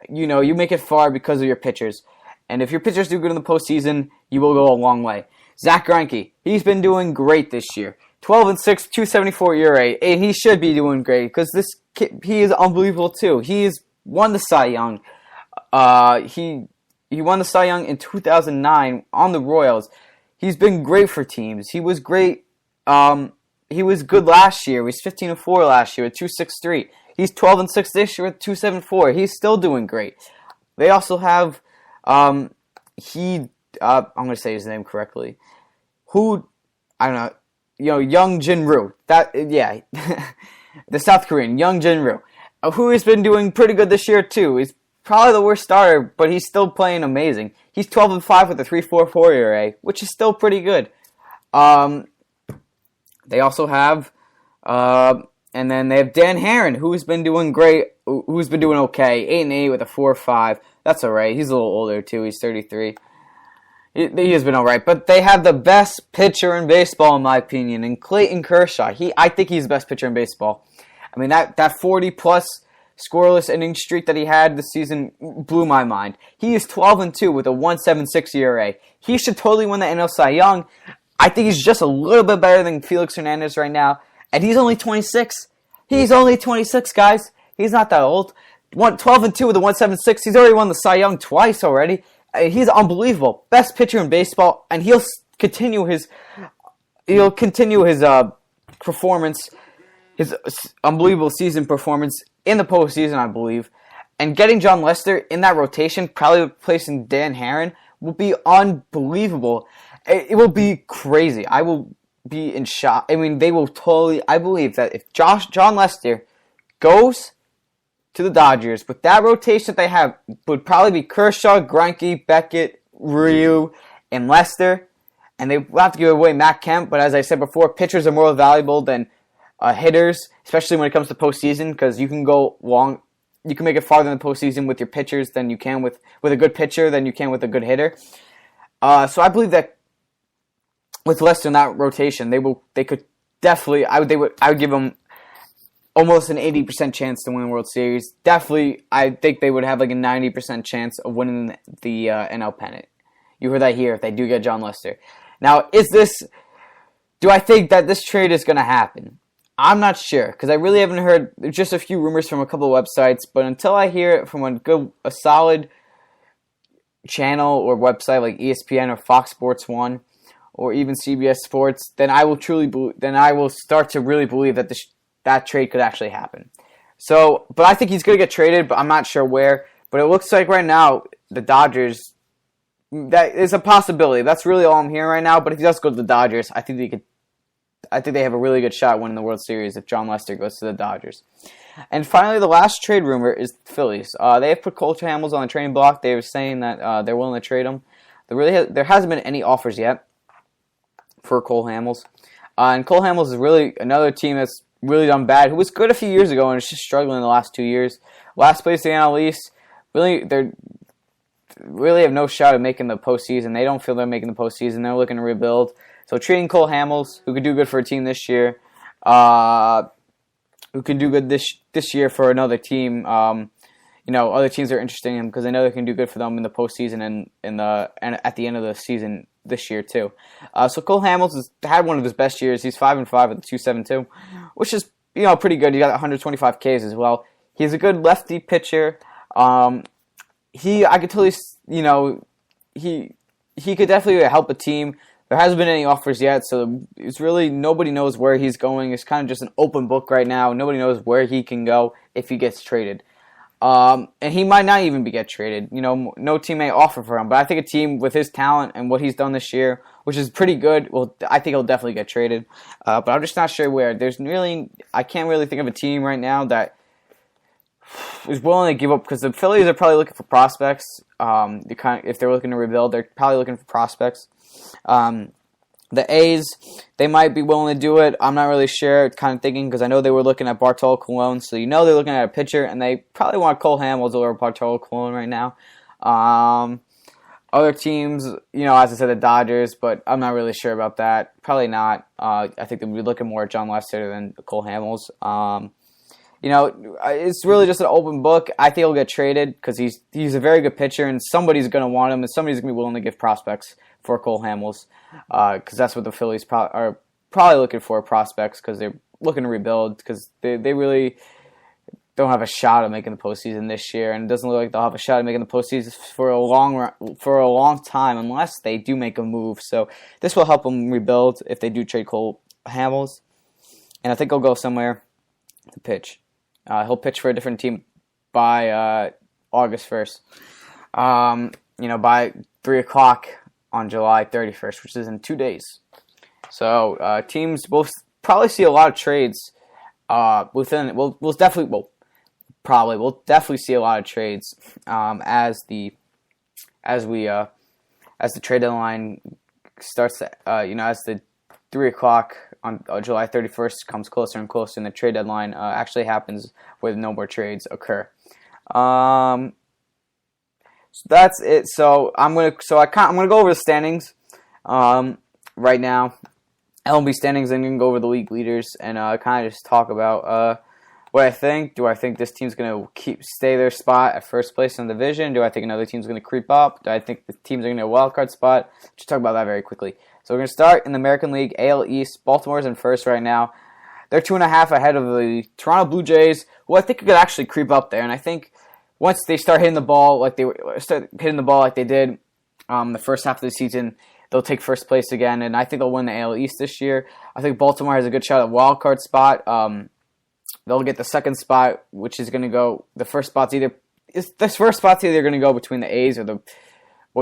You make it far because of your pitchers. And if your pitchers do good in the postseason, you will go a long way. Zach Greinke, he's been doing great this year. 12-6, 2.74 ERA, and he should be doing great because this kid, he is unbelievable too. He's won the Cy Young. He won the Cy Young in 2009 on the Royals. He's been great for teams. He was great. He was good last year. He was 15-4 last year with 2.63. He's 12-6 this year with 2.74. He's still doing great. They also have I'm going to say his name correctly. I don't know. Young Jin-Ryu. The South Korean, Young Jin-Ryu, who has been doing pretty good this year too. He's probably the worst starter, but he's still playing amazing. He's 12-5 with a 3.44 ERA, which is still pretty good. They also have, and then they have Dan Herron, who's been doing great, who's been doing okay, 8-8 with a 4.5. That's all right. He's a little older too. He's 33. He has been all right, but they have the best pitcher in baseball, in my opinion, and Clayton Kershaw. I think he's the best pitcher in baseball. I mean, that 40-plus scoreless inning streak that he had this season blew my mind. He is 12-2 with a 1.76 ERA. He should totally win the NL Cy Young. I think he's just a little bit better than Felix Hernandez right now, and he's only 26. He's only 26, guys. He's not that old. 12-2 with a 1.76. He's already won the Cy Young twice already. He's unbelievable. Best pitcher in baseball, and he'll continue his performance, his unbelievable season performance in the postseason, I believe. And getting John Lester in that rotation, probably replacing Dan Herron, will be unbelievable. It will be crazy. I will be in shock. I mean, they will totally. I believe that if John Lester goes to the Dodgers with that rotation that they have, would probably be Kershaw, Greinke, Beckett, Ryu, and Lester, and they will have to give away Matt Kemp. But as I said before, pitchers are more valuable than hitters, especially when it comes to postseason, because you can go long, you can make it farther in the postseason with your pitchers than you can with a good pitcher than you can with a good hitter. So I believe that with Lester in that rotation, they could definitely. I would give them almost an 80% chance to win the World Series. Definitely, I think they would have like a 90% chance of winning the NL pennant. You heard that here if they do get John Lester. Now, do I think that this trade is going to happen? I'm not sure, because I really haven't heard just a few rumors from a couple of websites, but until I hear it from a solid channel or website like ESPN or Fox Sports 1 or even CBS Sports, then I will start to really believe that that trade could actually happen. So, but I think he's going to get traded, but I'm not sure where. But it looks like right now, the Dodgers, that is a possibility. That's really all I'm hearing right now. But if he does go to the Dodgers, I think they have a really good shot winning the World Series if John Lester goes to the Dodgers. And finally, the last trade rumor is the Phillies. They have put Cole Hamels on the trading block. They were saying that they're willing to trade him. There hasn't been any offers yet for Cole Hamels. And Cole Hamels is really another team that's really done bad, who was good a few years ago and is just struggling the last 2 years. Last place in the NL East. They really have no shot at making the postseason. They don't feel they're making the postseason. They're looking to rebuild. So trading Cole Hamels, who could do good for a team this year, who can do good this year for another team, other teams are interested in him because they know they can do good for them in the postseason and at the end of the season this year too. So Cole Hamels has had one of his best years. He's 5-5 with 2.72, which is pretty good. He got 125 Ks as well. He's a good lefty pitcher. I could totally he could definitely help a team. There hasn't been any offers yet, so it's really nobody knows where he's going. It's kind of just an open book right now. Nobody knows where he can go if he gets traded. And he might not even get traded. No team may offer for him. But I think a team with his talent and what he's done this year, which is pretty good, I think he'll definitely get traded. But I'm just not sure where. I can't really think of a team right now that is willing to give up, because the Phillies are probably looking for prospects. If they're looking to rebuild, they're probably looking for prospects. The A's, they might be willing to do it. I'm not really sure. Kind of thinking, because I know they were looking at Bartolo Colon, so they're looking at a pitcher, and they probably want Cole Hamels over Bartolo Colon right now. Other teams, as I said, the Dodgers, but I'm not really sure about that. Probably not. I think they'll be looking more at John Lester than Cole Hamels. It's really just an open book. I think he'll get traded because he's a very good pitcher, and somebody's going to want him, and somebody's going to be willing to give prospects for Cole Hamels, because that's what the Phillies are probably looking for, prospects, because they're looking to rebuild, because they really don't have a shot at making the postseason this year, and it doesn't look like they'll have a shot at making the postseason for a long time unless they do make a move. So this will help them rebuild if they do trade Cole Hamels, and I think he'll go somewhere to pitch. He'll pitch for a different team by August 1st. By 3 o'clock on July 31st, which is in 2 days. So teams will probably see a lot of trades within. We'll definitely see a lot of trades as the trade deadline starts. As the 3 o'clock on July 31st comes closer and closer, and the trade deadline actually happens where no more trades occur. So that's it. So I'm gonna go over the standings right now. LMB standings. I'm gonna go over the league leaders and kind of just talk about what I think. Do I think this team's gonna stay their spot at first place in the division? Do I think another team's gonna creep up? Do I think the teams are gonna get a wild card spot? Let's talk about that very quickly. So we're gonna start in the American League, AL East. Baltimore's in first right now. They're 2.5 ahead of the Toronto Blue Jays, who I think could actually creep up there. And I think once they start hitting the ball like they did the first half of the season, they'll take first place again, and I think they'll win the AL East this year. I think Baltimore has a good shot at wild card spot. They'll get the second spot, which is going to go. The first spot's either going to go between the A's or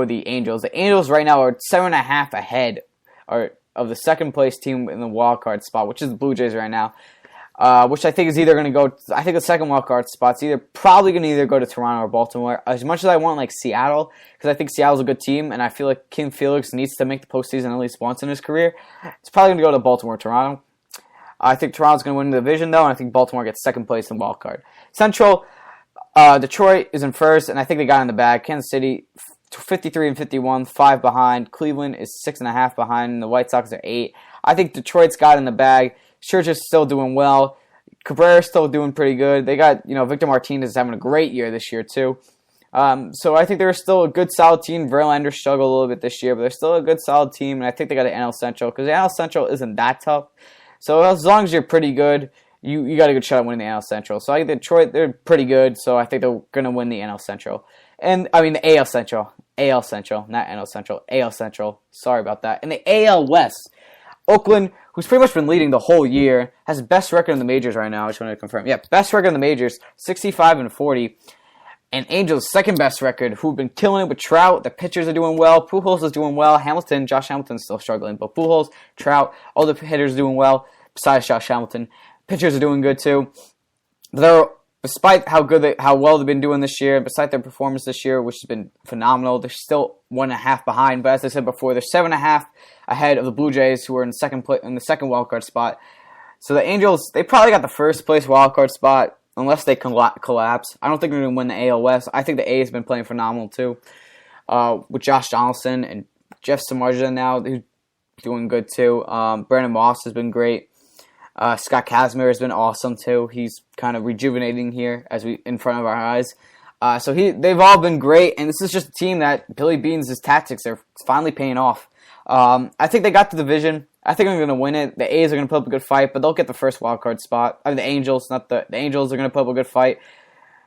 the Angels. The Angels right now are 7.5 ahead of the second place team in the wild card spot, which is the Blue Jays right now. Which I think is either going to go. I think the second wild card spot's probably going to go to Toronto or Baltimore. As much as I want Seattle, because I think Seattle's a good team, and I feel like Kim Felix needs to make the postseason at least once in his career. It's probably going to go to Baltimore or Toronto. I think Toronto's going to win the division though, and I think Baltimore gets second place in wild card. Central, Detroit is in first, and I think they got in the bag. Kansas City 53 and 51, 5 behind. Cleveland is 6.5 behind, and the White Sox are 8. I think Detroit's got in the bag. Scherzer's still doing well. Cabrera's still doing pretty good. They got, Victor Martinez is having a great year this year, too. So I think they're still a good, solid team. Verlander struggled a little bit this year, but they're still a good, solid team, and I think they got the NL Central, because the NL Central isn't that tough. So as long as you're pretty good, you got a good shot at winning the NL Central. So I think Detroit, they're pretty good, so I think they're going to win the NL Central. And, the AL Central. AL Central, not NL Central. AL Central. Sorry about that. And the AL West. Oakland, who's pretty much been leading the whole year, has the best record in the majors right now. I just wanted to confirm. Yeah, best record in the majors, 65 and 40. And Angels' second best record, who've been killing it with Trout. The pitchers are doing well. Pujols is doing well. Josh Hamilton's still struggling. But Pujols, Trout, all the hitters doing well, besides Josh Hamilton. Pitchers are doing good too. Despite how well they've been doing this year, despite their performance this year, which has been phenomenal, they're still 1.5 behind. But as I said before, they're 7.5 ahead of the Blue Jays, who are in the second wildcard spot. So the Angels, they probably got the first place wildcard spot, unless they collapse. I don't think they're going to win the AL West. I think the A's have been playing phenomenal too, with Josh Donaldson and Jeff Samardzija now, who's doing good too. Brandon Moss has been great. Scott Kazmir has been awesome too. He's kind of rejuvenating here in front of our eyes. So they've all been great, and this is just a team that Billy Beans' tactics are finally paying off. I think they got the division. I think they're going to win it. The A's are going to put up a good fight, but they'll get the first wild card spot. I mean, the Angels, not the Angels are going to put up a good fight.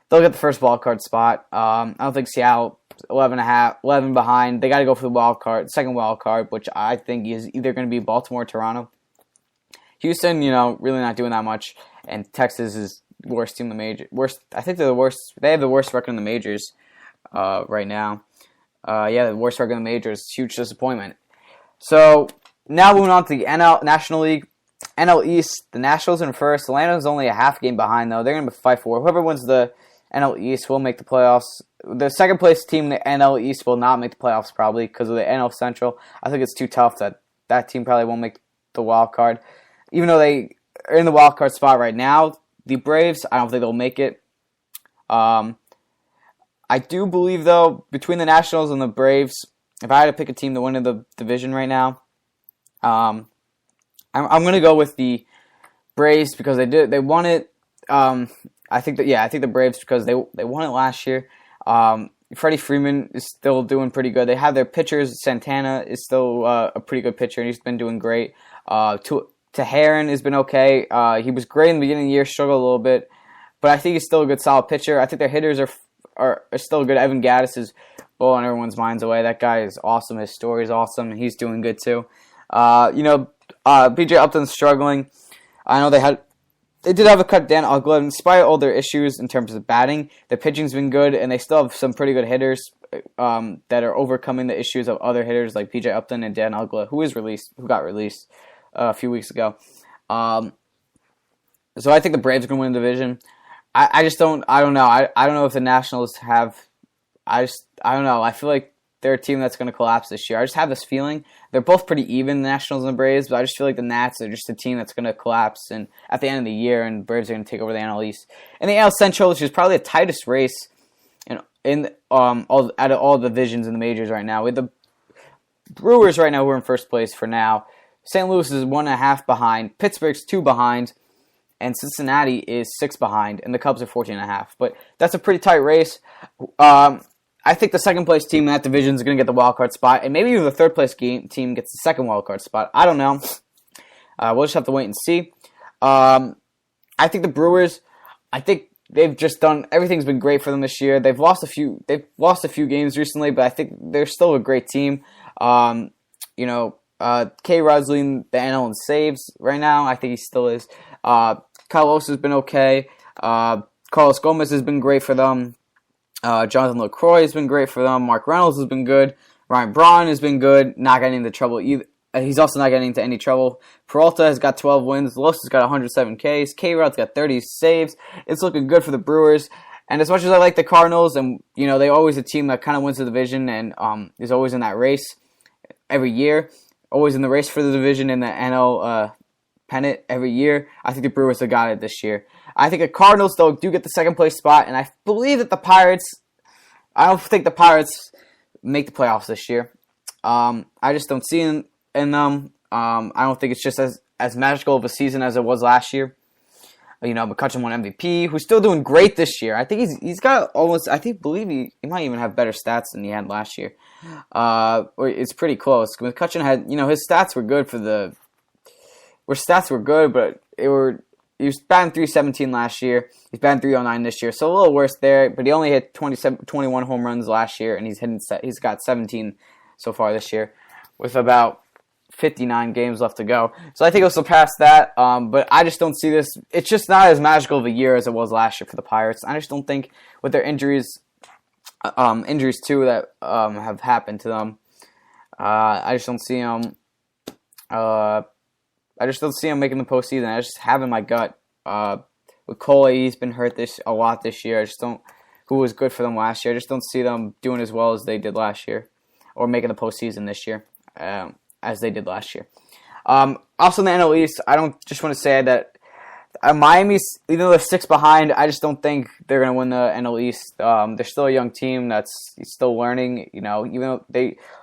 They'll get the first wild card spot. I don't think Seattle 11 behind. They got to go for the second wild card, which I think is either going to be Baltimore or Toronto. Houston, really not doing that much, and Texas is the worst team in the major. I think they're the worst. They have the worst record in the majors right now. The worst record in the majors. Huge disappointment. So now moving on to the National League. NL East, the Nationals in first. Atlanta's only a half game behind, though. They're going to fight for it. Whoever wins the NL East will make the playoffs. The second place team in the NL East will not make the playoffs probably because of the NL Central. I think it's too tough that team probably won't make the wild card. Even though they are in the wild card spot right now, the Braves, I don't think they'll make it. I do believe, though, between the Nationals and the Braves, if I had to pick a team to win the division right now, I'm going to go with the Braves because they won it. I think the Braves because they won it last year. Freddie Freeman is still doing pretty good. They have their pitchers. Santana is still a pretty good pitcher, and he's been doing great. Teheran has been okay. He was great in the beginning of the year, struggled a little bit, but I think he's still a good, solid pitcher. I think their hitters are still good. Evan Gattis is blowing everyone's minds away. That guy is awesome. His story is awesome. He's doing good too. BJ Upton's struggling. I know they did have a cut Dan Uggla. Despite all their issues in terms of batting, their pitching's been good, and they still have some pretty good hitters that are overcoming the issues of other hitters like BJ Upton and Dan Uggla, who got released a few weeks ago. So I think the Braves are going to win the division. I don't know. I don't know if the Nationals have. I don't know. I feel like they're a team that's going to collapse this year. I just have this feeling. They're both pretty even, the Nationals and the Braves, but I just feel like the Nats are just a team that's going to collapse and at the end of the year, and the Braves are going to take over the NL East. And the AL Central, which is probably the tightest race out of all the divisions in the majors right now. With the Brewers right now who are in first place for now. St. Louis is 1.5 behind. Pittsburgh's 2 behind. And Cincinnati is 6 behind. And the Cubs are 14.5. But that's a pretty tight race. I think the second place team in that division is going to get the wild card spot. And maybe even the third place team gets the second wild card spot. I don't know. We'll just have to wait and see. I think the Brewers, they've just done, everything's been great for them this year. They've lost a few games recently, but I think they're still a great team. K-Rod's leading the NL in saves right now. I think he still is. Carlos has been okay. Carlos Gomez has been great for them. Jonathan LaCroix has been great for them. Mark Reynolds has been good. Ryan Braun has been good. Not getting into trouble either. He's also not getting into any trouble. Peralta has got 12 wins. Los has got 107 Ks. K-Rod's got 30 saves. It's looking good for the Brewers. And as much as I like the Cardinals, and they're always a team that kind of wins the division and is always in that race every year, always in the race for the division in the NL pennant every year. I think the Brewers have got it this year. I think the Cardinals, though, do get the second place spot, and I believe that the Pirates, I don't think the Pirates make the playoffs this year. I just don't see it in them. I don't think it's just as magical of a season as it was last year. McCutchen won MVP, who's still doing great this year. I think he's got almost, believe he might even have better stats than he had last year. Or it's pretty close. McCutchen had, his stats were good but he was batting .317 last year. He's batting .309 this year, so a little worse there. But he only hit 21 home runs last year, and he's got 17 so far this year, with about 59 games left to go. So I think he'll surpass that. But I just don't see this. It's just not as magical of a year as it was last year for the Pirates. I just don't think with their injuries too that have happened to them. I just don't see them. I just don't see him making the postseason. I just have in my gut. With Cole, he's been hurt a lot this year. Who was good for them last year. I just don't see them doing as well as they did last year, or making the postseason this year as they did last year. Also in the NL East, just want to say that Miami's, even though they're 6 behind, I just don't think they're going to win the NL East. They're still a young team that's still learning. Even though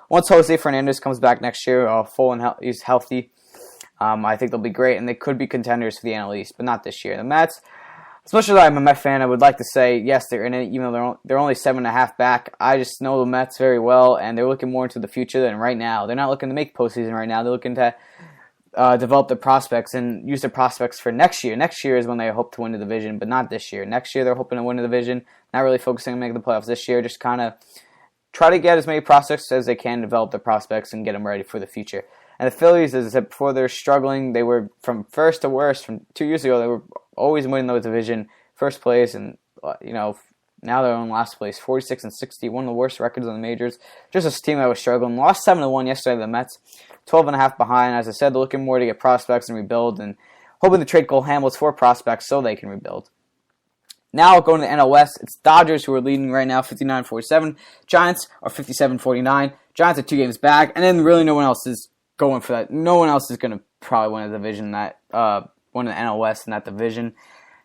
once Jose Fernandez comes back next year, he's healthy. I think they'll be great, and they could be contenders for the NL East, but not this year. The Mets much as I'm a Mets fan, I would like to say yes, they're in it. Even though they're only 7.5 back. I just know the Mets very well, and they're looking more into the future than right now. They're not looking to make postseason right now. They're looking to develop their prospects and use their prospects for next year. Next year is when they hope to win the division, but not this year. Next year they're hoping to win the division. Not really focusing on making the playoffs this year. Just kind of try to get as many prospects as they can, develop their prospects, and get them ready for the future. And the Phillies, as I said before, they're struggling. They were from first to worst. From 2 years ago, they were always winning the division, first place, and now they're in last place, 46-60, one of the worst records in the majors. Just a team that was struggling. Lost 7-1 yesterday to the Mets, 12.5 behind. As I said, they're looking more to get prospects and rebuild, and hoping to trade Cole Hamels for prospects so they can rebuild. Now going to the NL West, it's Dodgers who are leading right now, 59-47. Giants are 57-49. Giants are 2 games back, and then really no one else is going for that. No one else is going to probably win a division one in the NL West in that division.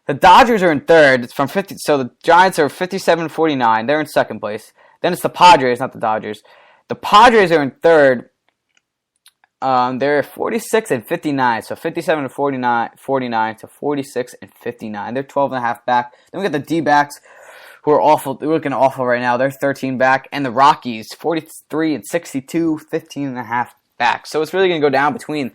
The Dodgers are in third. It's from 50. So the Giants are 57-49. They're in second place. Then it's the Padres, not the Dodgers. The Padres are in third. They're 46-59. So 57-49 to 46-59. They're 12.5 back. Then we got the D-backs, who are awful. They're looking awful right now. They're 13 back. And the Rockies, 43-62, 15.5 back. So it's really going to go down between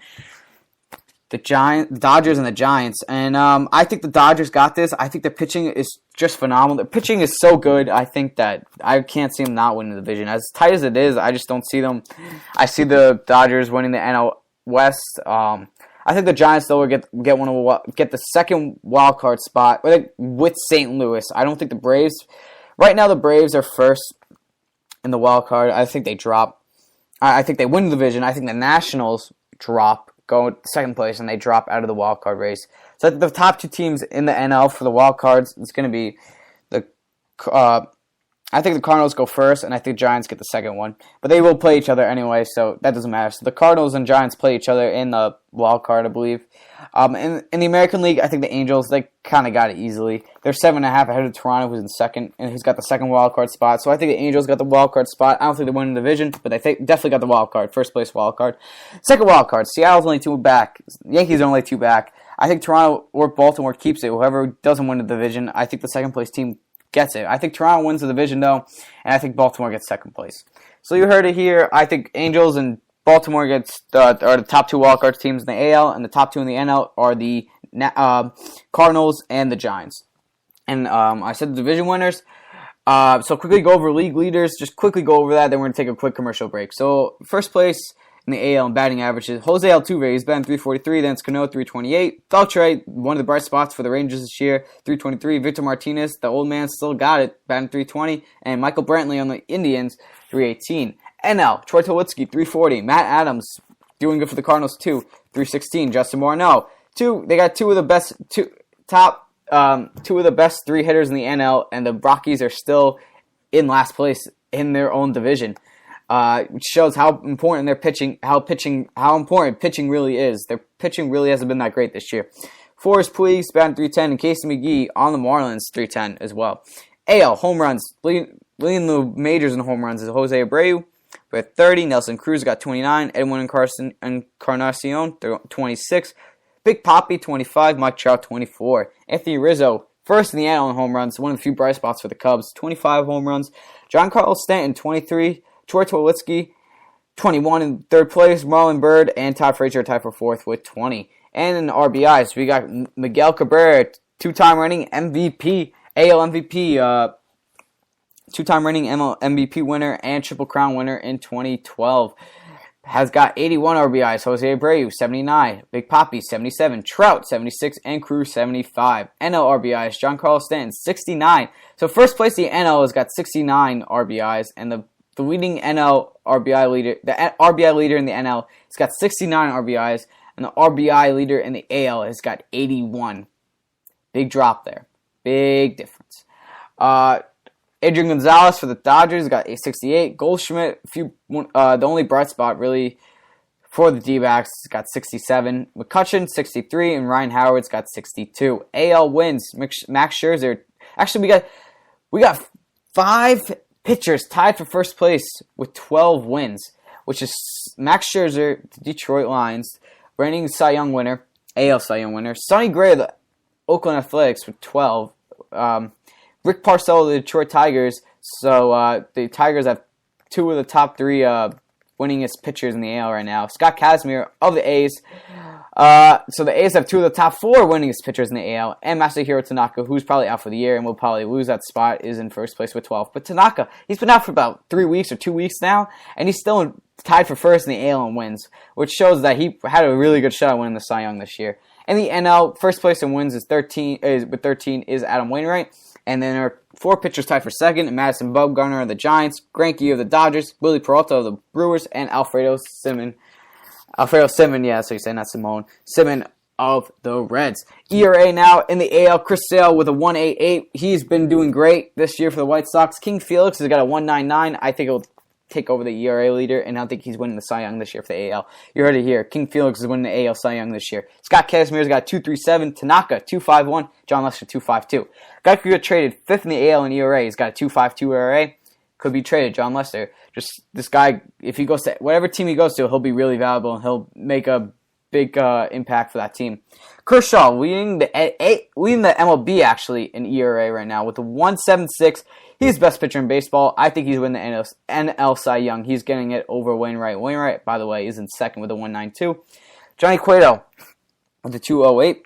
the Dodgers and the Giants. And I think the Dodgers got this. I think their pitching is just phenomenal. Their pitching is so good, I think that I can't see them not winning the division. As tight as it is, I just don't see them. I see the Dodgers winning the NL West. I think the Giants, though, will get the second wild card spot with St. Louis. I don't think the Braves. Right now, the Braves are first in the wild card. I think they drop. I think they win the division. I think the Nationals drop, go second place, and they drop out of the wild card race. So the top 2 teams in the NL for the wild cards, it's going to be I think the Cardinals go first, and I think the Giants get the second one. But they will play each other anyway, so that doesn't matter. So the Cardinals and Giants play each other in the wild card, I believe. In the American League, I think the Angels, they kind of got it easily. They're 7.5 ahead of Toronto, who's in second, and who's got the second wild card spot. So I think the Angels got the wild card spot. I don't think they win the division, but they definitely got the wild card, first place wild card. Second wild card, Seattle's only 2 back. Yankees are only 2 back. I think Toronto or Baltimore keeps it. Whoever doesn't win the division, I think the second place team gets it. I think Toronto wins the division, though, and I think Baltimore gets second place. So you heard it here. I think Angels and Baltimore are the top 2 wildcard teams in the AL, and the top 2 in the NL are the Cardinals and the Giants. And I said the division winners. So quickly go over league leaders. Just quickly go over that. Then we're going to take a quick commercial break. So first place in the AL in batting averages, Jose Altuve, he's batting .343. Then it's Cano, .328. Beltre, one of the bright spots for the Rangers this year, .323. Victor Martinez, the old man, still got it, batting .320. And Michael Brantley on the Indians, .318. NL, Troy Tulowitzki, .340. Matt Adams, doing good for the Cardinals, too, .316. Justin Morneau, they got two of the best 3 hitters in the NL, and the Rockies are still in last place in their own division. Which shows how important their pitching, how important pitching really is. Their pitching really hasn't been that great this year. Forrest Puig, batting .310, and Casey McGee on the Marlins, .310 as well. AL, home runs, leading the majors in home runs is Jose Abreu with 30. Nelson Cruz got 29. Edwin Encarnacion, 26. Big Papi, 25. Mike Trout, 24. Anthony Rizzo, first in the NL in home runs, one of the few bright spots for the Cubs, 25 home runs. Giancarlo Stanton, 23. Troy Tulowitzki, 21 in third place. Marlon Byrd and Todd Frazier tied for fourth with 20. And in the RBIs, we got Miguel Cabrera, 2-time reigning MVP, AL MVP, 2-time reigning MVP winner and Triple Crown winner in 2012. Has got 81 RBIs. Jose Abreu, 79. Big Papi, 77. Trout, 76. And Cruz, 75. NL RBIs, Giancarlo Stanton, 69. So first place, the NL has got 69 RBIs, and the leading NL RBI leader, the RBI leader in the NL, has got 69 RBIs, and the RBI leader in the AL has got 81. Big drop there. Big difference. Adrian Gonzalez for the Dodgers got 68. Goldschmidt, the only bright spot really for the D-backs, got 67. McCutchen, 63, and Ryan Howard's got 62. AL wins. Max Scherzer. Actually, we got 5 pitchers tied for first place with 12 wins, which is Max Scherzer, the Detroit Lions, reigning Cy Young winner, AL Cy Young winner. Sonny Gray, the Oakland Athletics with 12. Rick Parcells of the Detroit Tigers. So the Tigers have two of the top three winningest pitchers in the AL right now. Scott Kazmir of the A's. So the A's have two of the top four winningest pitchers in the AL. And Masahiro Tanaka, who's probably out for the year and will probably lose that spot, is in first place with 12. But Tanaka, he's been out for about 3 weeks or 2 weeks now, and he's still tied for first in the AL in wins, which shows that he had a really good shot at winning the Cy Young this year. In the NL, first place in wins is 13 is Adam Wainwright. And then there are four pitchers tied for second: Madison Bumgarner of the Giants, Greinke of the Dodgers, Willie Peralta of the Brewers, and Alfredo Simon, yeah, so you say not Simone. Simon of the Reds. ERA now in the AL, Chris Sale with a 1.88. He's been doing great this year for the White Sox. King Felix has got a 1.99. I think he'll take over the ERA leader, and I don't think he's winning the Cy Young this year for the AL. You heard it here. King Felix is winning the AL Cy Young this year. Scott Kazmir's got 2.37. Tanaka, 2.51. John Lester, 2.52. Guy could get traded fifth in the AL in ERA. He's got a 2.52 ERA. Could be traded. John Lester. Just this guy, if he goes to whatever team he goes to, he'll be really valuable, and he'll make a big impact for that team. Kershaw leading the MLB actually in ERA right now with a 1.76. He's the best pitcher in baseball. I think he's winning the NL Cy Young. He's getting it over Wainwright. Wainwright, by the way, is in second with a 1.92. Johnny Cueto with a 2.08.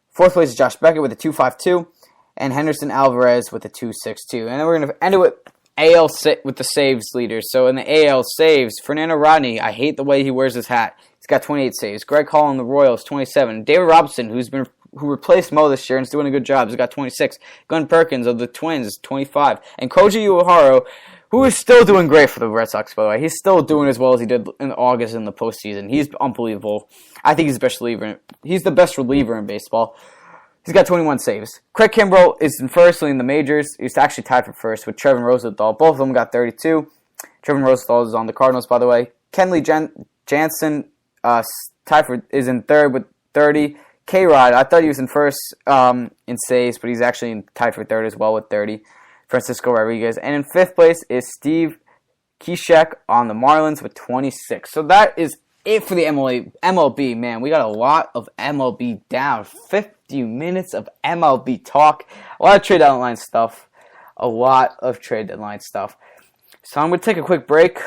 Fourth place is Josh Beckett with a 2.52. And Henderson Alvarez with a 2.62. And then we're going to end it with with the saves leaders. So in the AL saves, Fernando Rodney, I hate the way he wears his hat. He's got 28 saves. Greg Hall on the Royals, 27. David Robinson, who replaced Mo this year and is doing a good job, has got 26. Glenn Perkins of the Twins, 25. And Koji Uehara, who is still doing great for the Red Sox, by the way. He's still doing as well as he did in August in the postseason. He's unbelievable. I think he's the best reliever. He's the best reliever in baseball. He's got 21 saves. Craig Kimbrell is in first leading the majors. He's actually tied for first with Trevor Rosenthal. Both of them got 32. Trevor Rosenthal is on the Cardinals, by the way. Kenley Jansen is in third with 30. K-Rod, I thought he was in first in saves, but he's actually tied for third as well with 30. Francisco Rodriguez. And in fifth place is Steve Kishek on the Marlins with 26. So that is it for the MLB. Man, we got a lot of MLB down. 50 minutes of MLB talk. A lot of trade deadline stuff. So I'm going to take a quick break.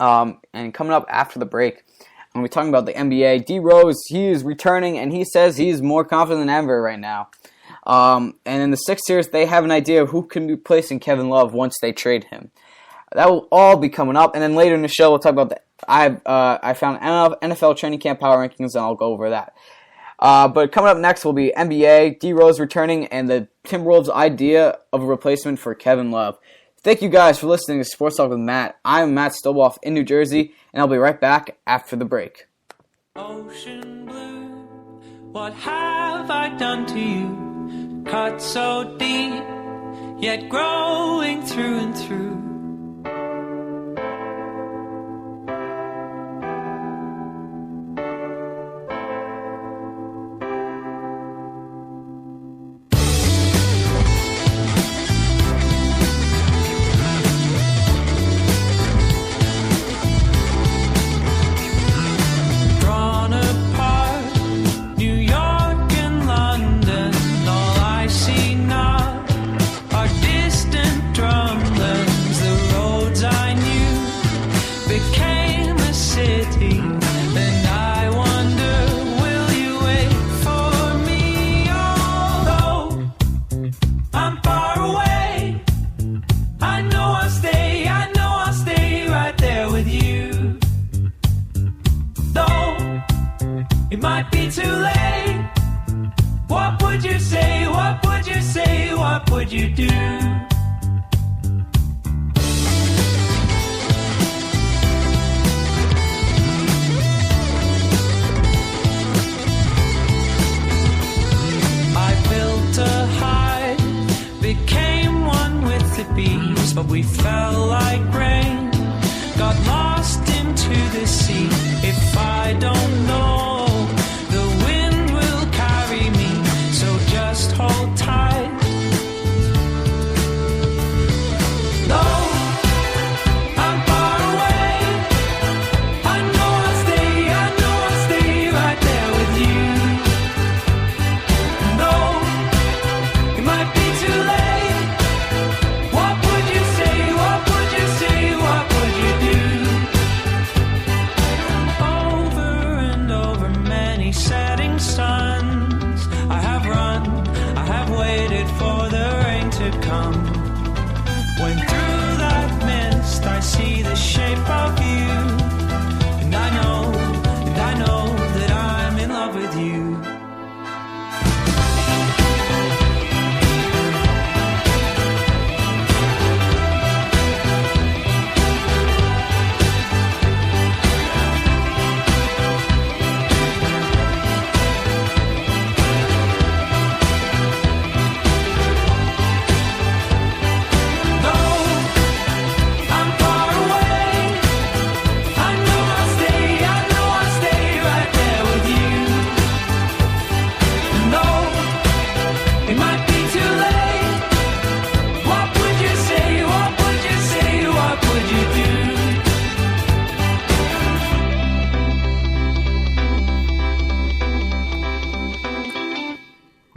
And coming up after the break, I'm going to be talking about the NBA. D Rose, he is returning, and he says he's more confident than ever right now. And in the Sixers, they have an idea of who can be replacing Kevin Love once they trade him. That will all be coming up, and then later in the show, we'll talk about I found NFL training camp power rankings, and I'll go over that. But coming up next will be NBA, D Rose returning, and the Timberwolves' idea of a replacement for Kevin Love. Thank you guys for listening to Sports Talk with Matt. I'm Matt Stolboff in New Jersey, and I'll be right back after the break. Ocean blue, what have I done to you? Cut so deep, yet growing through and through. It might be too late. What would you say? What would you say? What would you do? I built a hive, became one with the bees, but we fell like rain, got lost into the sea. If I don't know, the wind will carry me, so just hold tight.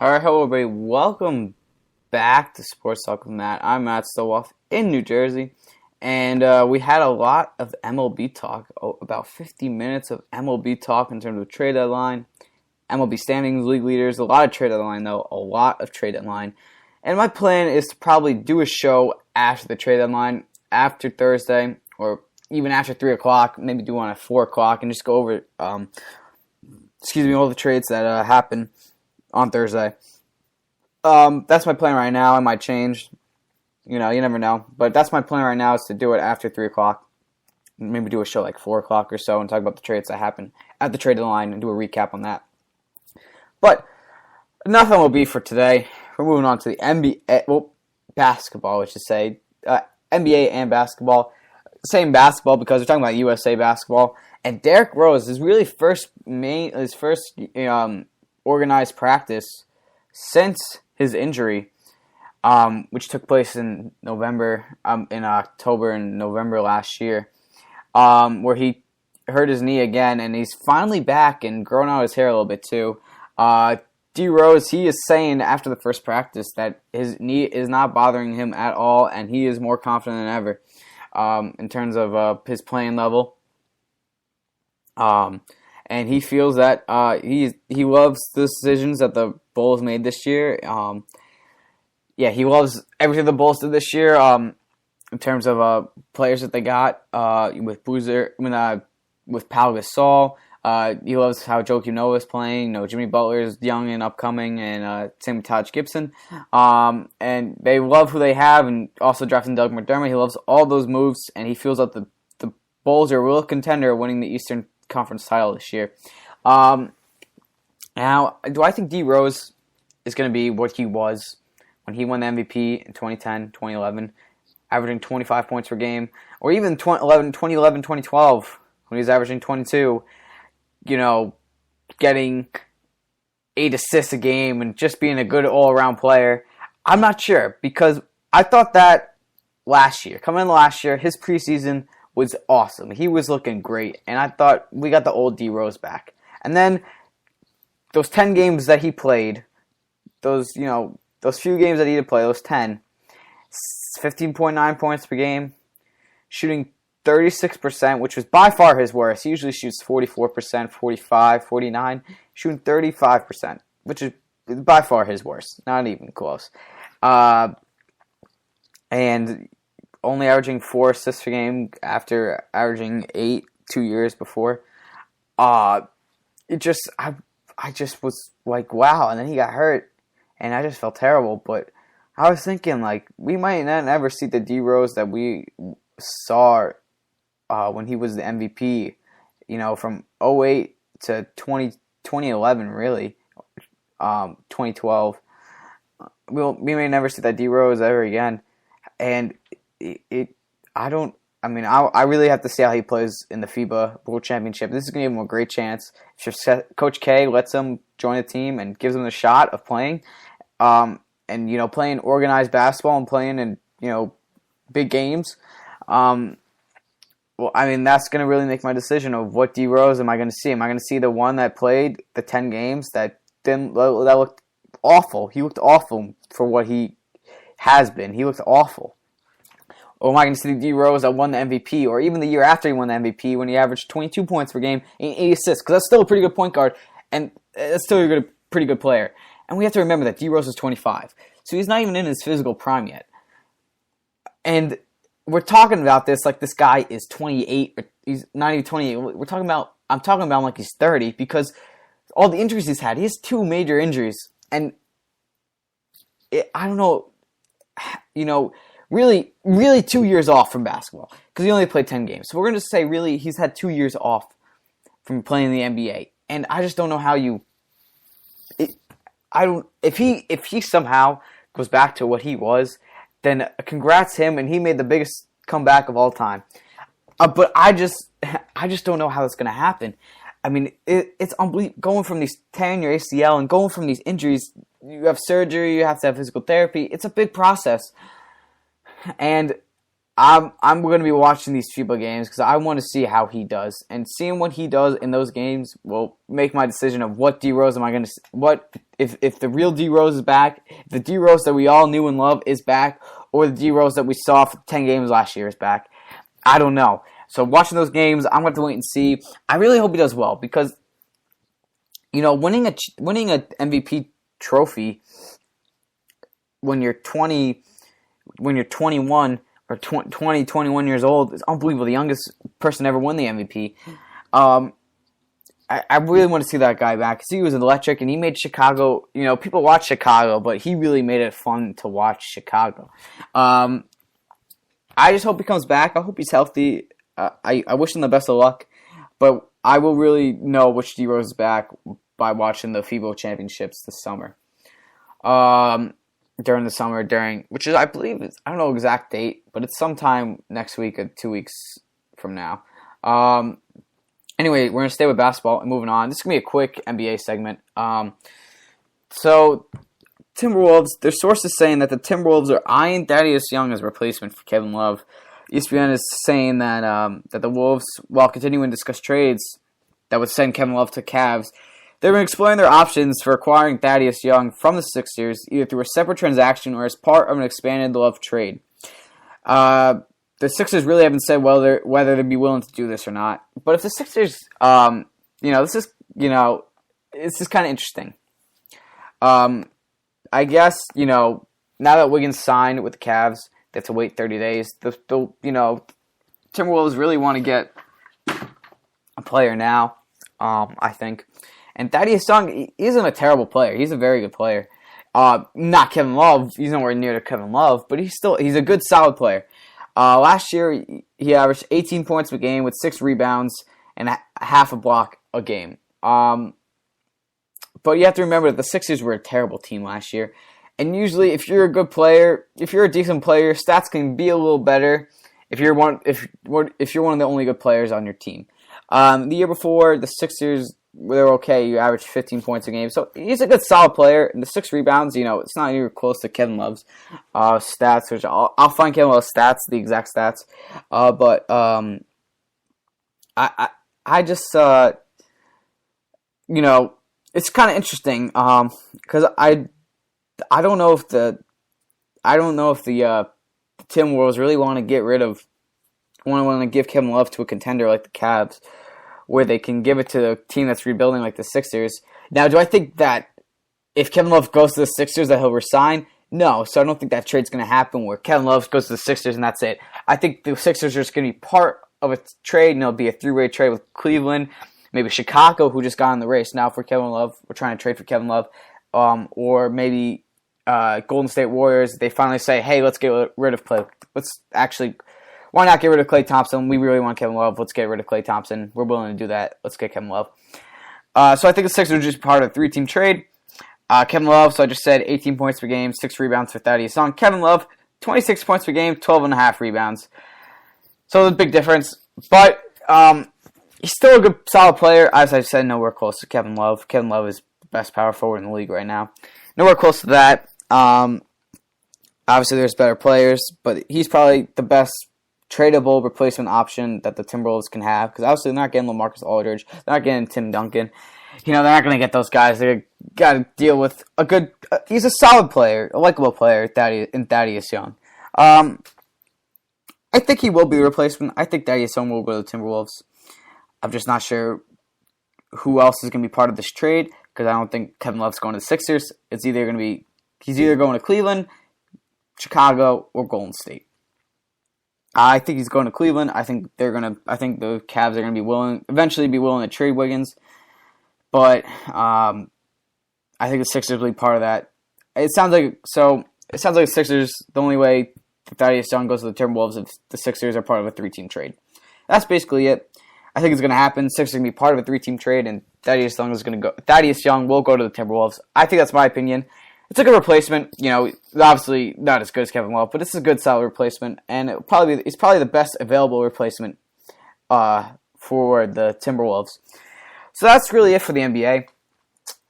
Alright, hello everybody. Welcome back to Sports Talk with Matt. I'm Matt Stoloff in New Jersey. And we had a lot of MLB talk, about 50 minutes of MLB talk in terms of trade deadline, MLB standings, league leaders, a lot of trade deadline though, a lot of trade deadline. And my plan is to probably do a show after the trade deadline, after Thursday, or even after 3 o'clock, maybe do one at 4 o'clock, and just go over, all the trades that happened on Thursday. That's my plan right now. It might change. You never know. But that's my plan right now, is to do it after 3 o'clock. Maybe do a show like 4 o'clock or so and talk about the trades that happened at the trade line and do a recap on that. But enough MLB for today. We're moving on to the NBA, basketball, I should say. NBA and basketball. Same basketball because we're talking about USA basketball. And Derrick Rose is really his first organized practice since his injury, which took place in October and November last year, where he hurt his knee again, and he's finally back and growing out his hair a little bit too. D Rose, he is saying after the first practice that his knee is not bothering him at all, and he is more confident than ever in terms of his playing level. And he feels that he loves the decisions that the Bulls made this year. He loves everything the Bulls did this year in terms of players that they got with Boozer, with Pau Gasol. He loves how Joakim Noah is playing. Jimmy Butler is young and upcoming, and same with Taj Gibson. And they love who they have, and also drafting Doug McDermott. He loves all those moves, and he feels that the Bulls are a real contender winning the Eastern Conference title this year. Now, do I think D Rose is going to be what he was when he won the MVP in 2010, 2011, averaging 25 points per game, or even 2011, 2012 when he was averaging 22, getting 8 assists a game and just being a good all-around player? I'm not sure, because I thought that coming in last year, his preseason was awesome. He was looking great, and I thought we got the old D Rose back. And then those 10 games that he played, those few games that he did play, those 10, 15.9 points per game, shooting 36%, which was by far his worst. He usually shoots 44%, 45, 49, shooting 35%, which is by far his worst. Not even close. And only averaging 4 assists per game after averaging 8 2 years before. I just was like, wow. And then he got hurt, and I just felt terrible. But I was thinking, we might not ever see the D Rose that we saw when he was the MVP, from 2008 to 2011, really, 2012. We may never see that D Rose ever again. And I really have to see how he plays in the FIBA World Championship. This is going to give him a great chance. If Coach K lets him join the team and gives him the shot of playing, and playing organized basketball and playing in big games, that's going to really make my decision of what D Rose am I going to see. Am I going to see the one that played the 10 games that looked awful? He looked awful for what he has been. He looked awful. Or am I going to see the D Rose that won the MVP, or even the year after he won the MVP when he averaged 22 points per game and 8 assists? Because that's still a pretty good point guard, and that's still a pretty good player. And we have to remember that D Rose is 25, so he's not even in his physical prime yet. And we're talking about this like this guy is 28, or he's not even 28. I'm talking about him like he's 30, because all the injuries he's had. He has 2 major injuries, and I don't know, really, really 2 years off from basketball, because he only played 10 games. So we're going to say really he's had 2 years off from playing in the NBA. And I just don't know how if he somehow goes back to what he was, then congrats him, and he made the biggest comeback of all time. But I just don't know how that's going to happen. It's unbelievable. Going from these tearing your ACL and going from these injuries, you have surgery, you have to have physical therapy. It's a big process. And I'm going to be watching these FIBA games because I want to see how he does. And seeing what he does in those games will make my decision of what D Rose am I going to, what if the real D Rose is back, if the D Rose that we all knew and love is back, or the D Rose that we saw for 10 games last year is back. I don't know. So watching those games, I'm going to have to wait and see. I really hope he does well because, winning a MVP trophy when you're 21 or 21 years old is unbelievable. The youngest person ever won the MVP. I really want to see that guy back because he was electric and he made Chicago. People watch Chicago, but he really made it fun to watch Chicago. I just hope he comes back. I hope he's healthy. I wish him the best of luck, but I will really know which D Rose is back by watching the FIBA championships this summer. During the summer, which is, I believe, I don't know the exact date, but it's sometime next week or 2 weeks from now. Anyway, we're going to stay with basketball and moving on. This is going to be a quick NBA segment. So, Timberwolves, there's sources saying that the Timberwolves are eyeing Thaddeus Young as a replacement for Kevin Love. ESPN is saying that that the Wolves, while continuing to discuss trades that would send Kevin Love to Cavs, they've been exploring their options for acquiring Thaddeus Young from the Sixers, either through a separate transaction or as part of an expanded Love trade. The Sixers really haven't said whether they'd be willing to do this or not. But if the Sixers, this is kind of interesting. I guess, now that Wiggins signed with the Cavs, they have to wait 30 days. The Timberwolves really want to get a player now, I think. And Thaddeus Young isn't a terrible player. He's a very good player. Not Kevin Love. He's nowhere near to Kevin Love, but he's a good, solid player. Last year, he averaged 18 points a game with 6 rebounds and half a block a game. But you have to remember that the Sixers were a terrible team last year. And usually, if you're a good player, if you're a decent player, stats can be a little better if you're one of the only good players on your team. The year before, the Sixers, they're okay. You average 15 points a game. So he's a good, solid player. And the 6 rebounds, it's not even close to Kevin Love's stats. Which I'll find Kevin Love's stats, the exact stats. But I just, it's kind of interesting because I don't know if the Timberwolves really want to give Kevin Love to a contender like the Cavs, where they can give it to a team that's rebuilding like the Sixers. Now, do I think that if Kevin Love goes to the Sixers that he'll resign? No, so I don't think that trade's going to happen where Kevin Love goes to the Sixers and that's it. I think the Sixers are just going to be part of a trade, and it'll be a 3-way trade with Cleveland, maybe Chicago, who just got in the race now for Kevin Love. We're trying to trade for Kevin Love. Or maybe Golden State Warriors, they finally say, hey, let's get rid of Klay. Why not get rid of Klay Thompson? We really want Kevin Love. Let's get rid of Klay Thompson. We're willing to do that. Let's get Kevin Love. So I think the Sixers are just part of a 3-team trade. Kevin Love, so I just said 18 points per game, 6 rebounds for Thaddeus Young. Kevin Love, 26 points per game, 12.5 rebounds. So there's a big difference. But he's still a good, solid player. As I said, nowhere close to Kevin Love. Kevin Love is the best power forward in the league right now. Nowhere close to that. Obviously, there's better players, but he's probably the best tradable replacement option that the Timberwolves can have, because obviously they're not getting LaMarcus Aldridge, they're not getting Tim Duncan. They're not going to get those guys. They got to deal with a good. He's a solid player, a likable player, Thaddeus Young. I think he will be the replacement. I think Thaddeus Young will go to the Timberwolves. I'm just not sure who else is going to be part of this trade, because I don't think Kevin Love's going to the Sixers. He's either going to Cleveland, Chicago, or Golden State. I think he's going to Cleveland. I think the Cavs are going to eventually be willing to trade Wiggins, but I think the Sixers will be part of that. It sounds like the Sixers, the only way Thaddeus Young goes to the Timberwolves if the Sixers are part of a 3-team trade. That's basically it. I think it's going to happen. Sixers are going to be part of a 3-team trade, and Thaddeus Young will go to the Timberwolves. I think that's my opinion. It's a good replacement. Obviously not as good as Kevin Love, but it's a good, solid replacement, and it's probably the best available replacement for the Timberwolves. So that's really it for the NBA.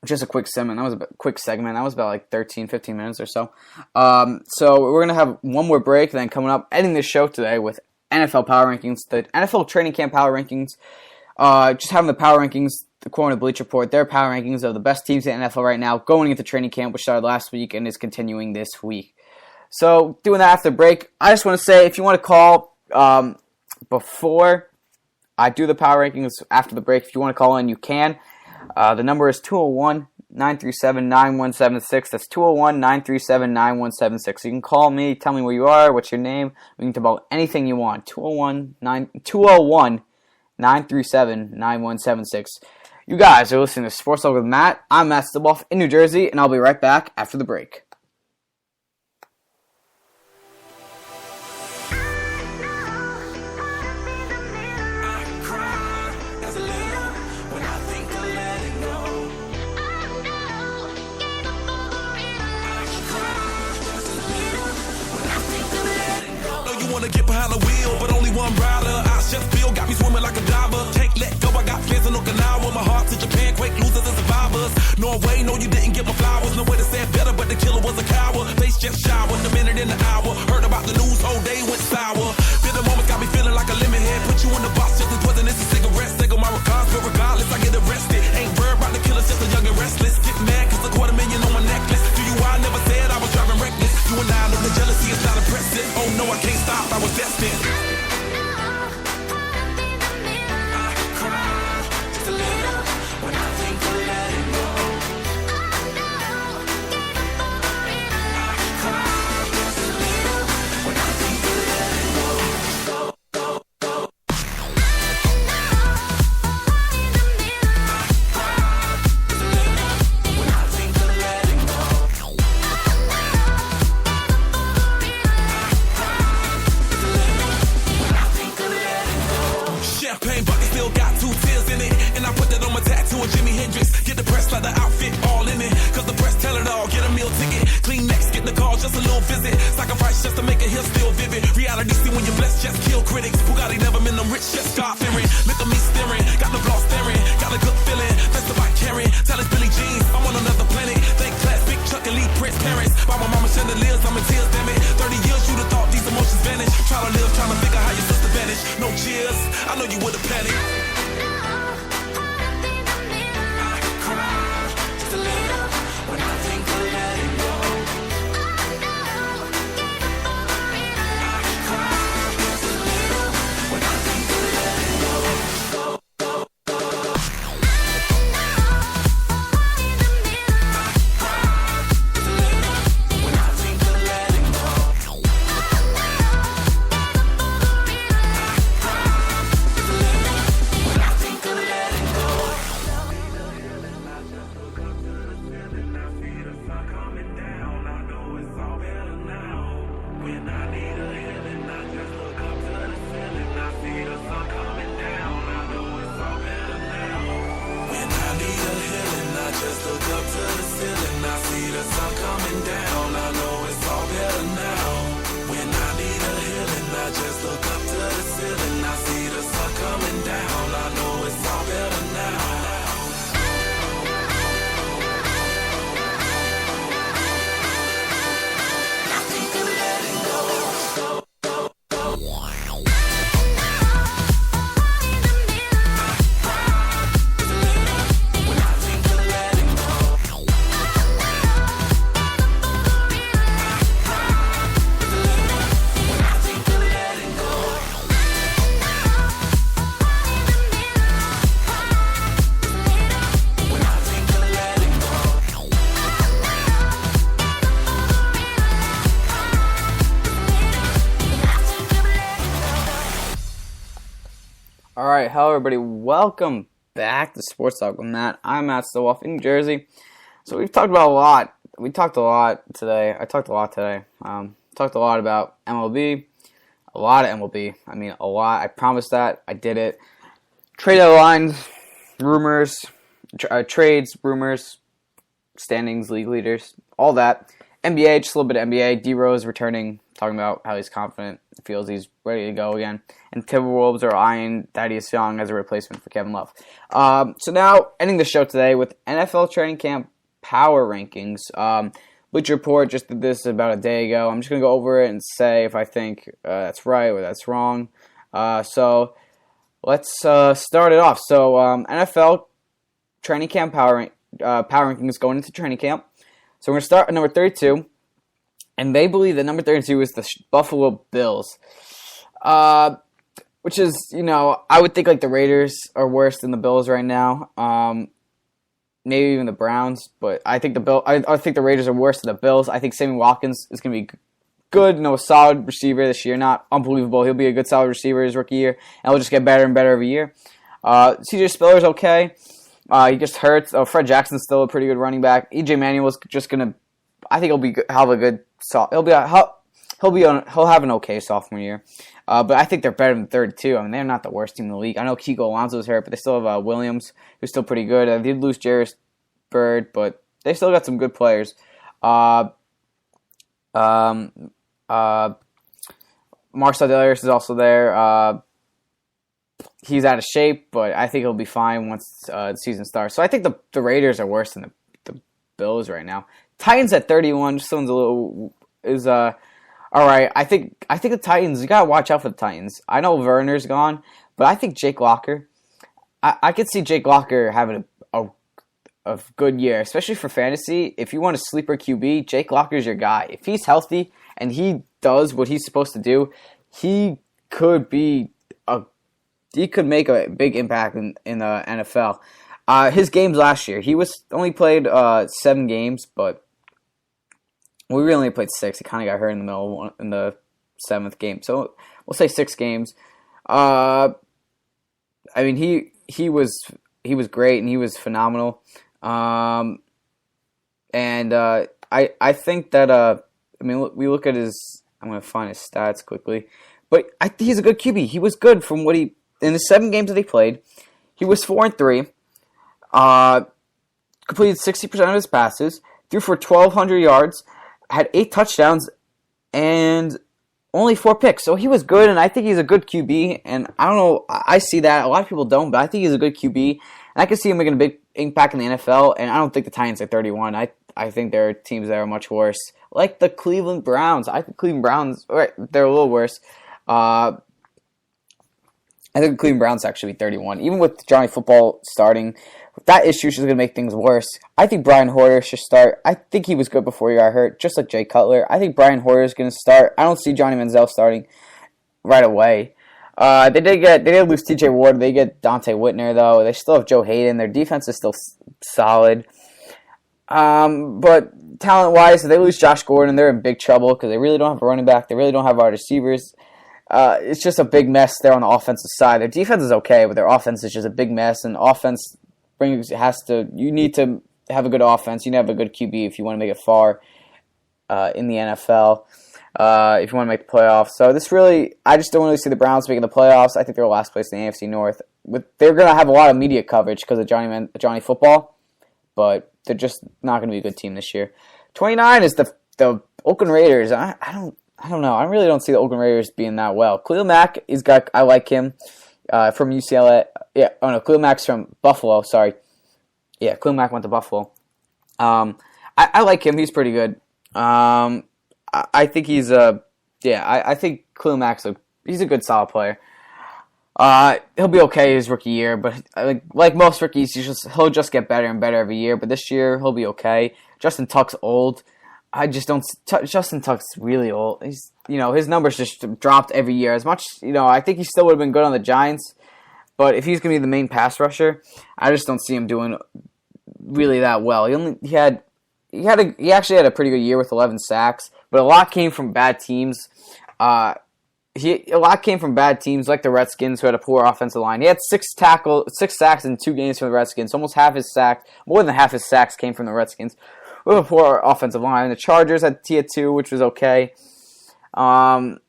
Just a quick segment. That was a quick segment. That was about like 13, 15 minutes or so. So we're going to have one more break, then coming up, ending this show today with NFL Power Rankings, the NFL Training Camp Power Rankings. just having the power rankings, according to Bleach Report, their power rankings of the best teams in the NFL right now going into training camp, which started last week and is continuing this week. So, doing that after the break, I just want to say, if you want to call before I do the power rankings after the break, if you want to call in, you can. The number is 201-937-9176. That's 201-937-9176. You can call me, tell me where you are, what's your name. We can talk about anything you want. 201-937-9176. You guys are listening to Sports Talk with Matt. I'm Matt Stiboff in New Jersey, and I'll be right back after the break. Wanna get behind the wheel, but only one rider. I just feel got me swimming like a diver. Can't let go, I got plans in Okinawa. My heart to Japan, quake losers and survivors. Norway, no, you didn't get my flowers. No way to say it better, but the killer was a coward. Face just showered, the minute in the hour. Heard about the news, whole day went sour. Bitter moments got me feeling like a lemon head. Put you in the box just as poisonous as cigarettes. Take on my regards, but regardless, I get arrested. Ain't worried about the killers, just a young and restless. Get mad, cause $250,000 on my necklace. Do you, I never said I was driving reckless. You and I know the jealousy is not impressive. Oh no, I can't stop, I was destined. Just to make it here still vivid. Reality see when you're blessed, just kill critics. Bugatti never been them rich, just start fearing. Look at me staring, got the block staring, got a good feeling. That's the bike carrying. Tell us Billy Jeans, I'm on another planet. Thank class, big Chuck and Lee Prince parents. By my mama chandeliers, I'm in tears, damn it. 30 years you'd have thought these emotions vanish. Try to live, trying to figure how your sister vanished. No cheers, I know you would have panicked. I cry just a little when I think of letting go. Alright, hello everybody, welcome back to Sports Talk with Matt. I'm Matt Stiboff in New Jersey. So we've talked about a lot. We talked a lot today. I talked a lot today. Talked a lot about MLB. A lot of MLB. I mean, a lot. I promised that. I did it. Trade deadlines, rumors, trades, rumors, standings, league leaders, all that. NBA, just a little bit of NBA. D-Rose returning, talking about how he's confident, feels he's ready to go again. And Timberwolves are eyeing Thaddeus Young as a replacement for Kevin Love. So now, ending the show today with NFL training camp power rankings. Bleach Report just did this about a day ago. I'm just going to go over it and say if I think that's right or that's wrong. So let's start it off. So NFL training camp power rankings going into training camp. So we're going to start at number 32, and they believe that number 32 is the Buffalo Bills, which is, I would think like the Raiders are worse than the Bills right now, maybe even the Browns, but I think I think the Raiders are worse than the Bills. I think Sammy Watkins is going to be good, a solid receiver this year, not unbelievable. He'll be a good solid receiver his rookie year, and he'll just get better and better every year. CJ Spiller's okay. He just hurts. Fred Jackson's still a pretty good running back. EJ Manuel's just gonna. I think he'll have a good. He'll have an okay sophomore year. But I think they're better than 32. I mean, they're not the worst team in the league. I know Kiko Alonso's hurt, but they still have Williams, who's still pretty good. They did lose Jairus Byrd, but they still got some good players. Marcel Darius is also there. He's out of shape, but I think he'll be fine once the season starts. So I think the Raiders are worse than the Bills right now. Titans at 31. Just sounds all right. I think the Titans. You gotta watch out for the Titans. I know Werner's gone, but I think Jake Locker. I could see Jake Locker having a good year, especially for fantasy. If you want a sleeper QB, Jake Locker's your guy. If he's healthy and he does what he's supposed to do, he could make a big impact in the NFL. His games last year, he only played 7 games, but we really only played 6. He kind of got hurt in the middle in the 7th game, so we'll say 6 games. I mean, he was great and he was phenomenal. I think that we look at his. I'm going to find his stats quickly, but I think he's a good QB. He was good from what in the 7 games that he played. He was 4-3. Completed 60% of his passes. Threw for 1,200 yards. Had 8 touchdowns and only 4 picks. So he was good, and I think he's a good QB. And I don't know, I see that. A lot of people don't, but I think he's a good QB. And I can see him making a big impact in the NFL. And I don't think the Titans are 31. I think there are teams that are much worse, like the Cleveland Browns. I think Cleveland Browns, they're a little worse. I think Cleveland Browns actually be 31. Even with Johnny Football starting, that issue is just going to make things worse. I think Brian Hoyer should start. I think he was good before he got hurt, just like Jay Cutler. I think Brian Hoyer is going to start. I don't see Johnny Manziel starting right away. They did lose T.J. Ward. They get Dante Whitner, though. They still have Joe Hayden. Their defense is still solid. But talent-wise, if they lose Josh Gordon, they're in big trouble because they really don't have a running back. They really don't have wide receivers. It's just a big mess there on the offensive side. Their defense is okay, but their offense is just a big mess. And offense you need to have a good offense. You need to have a good QB if you want to make it far in the NFL. If you want to make the playoffs. So I just don't really see the Browns making the playoffs. I think they're last place in the AFC North. They're going to have a lot of media coverage because of Johnny Football, but they're just not going to be a good team this year. 29 is the Oakland Raiders. I don't know. I really don't see the Oakland Raiders being that well. Khalil Mack I like him from UCLA. Yeah, Khalil Mack's from Buffalo. Sorry. Yeah, Khalil Mack went to Buffalo. I like him. He's pretty good. I think he's I think Khalil Mack's he's a good solid player. He'll be okay his rookie year, but like most rookies, he'll just get better and better every year. But this year he'll be okay. Justin Tuck's old. I just don't. Justin Tuck's really old. His numbers just dropped every year. As much, I think he still would have been good on the Giants, but if he's going to be the main pass rusher, I just don't see him doing really that well. He actually had a pretty good year with 11 sacks, but a lot came from bad teams. A lot came from bad teams like the Redskins, who had a poor offensive line. He had 6 sacks in 2 games from the Redskins. Almost more than half his sacks came from the Redskins. With a poor offensive line. The Chargers had Tia 2, which was okay. Really,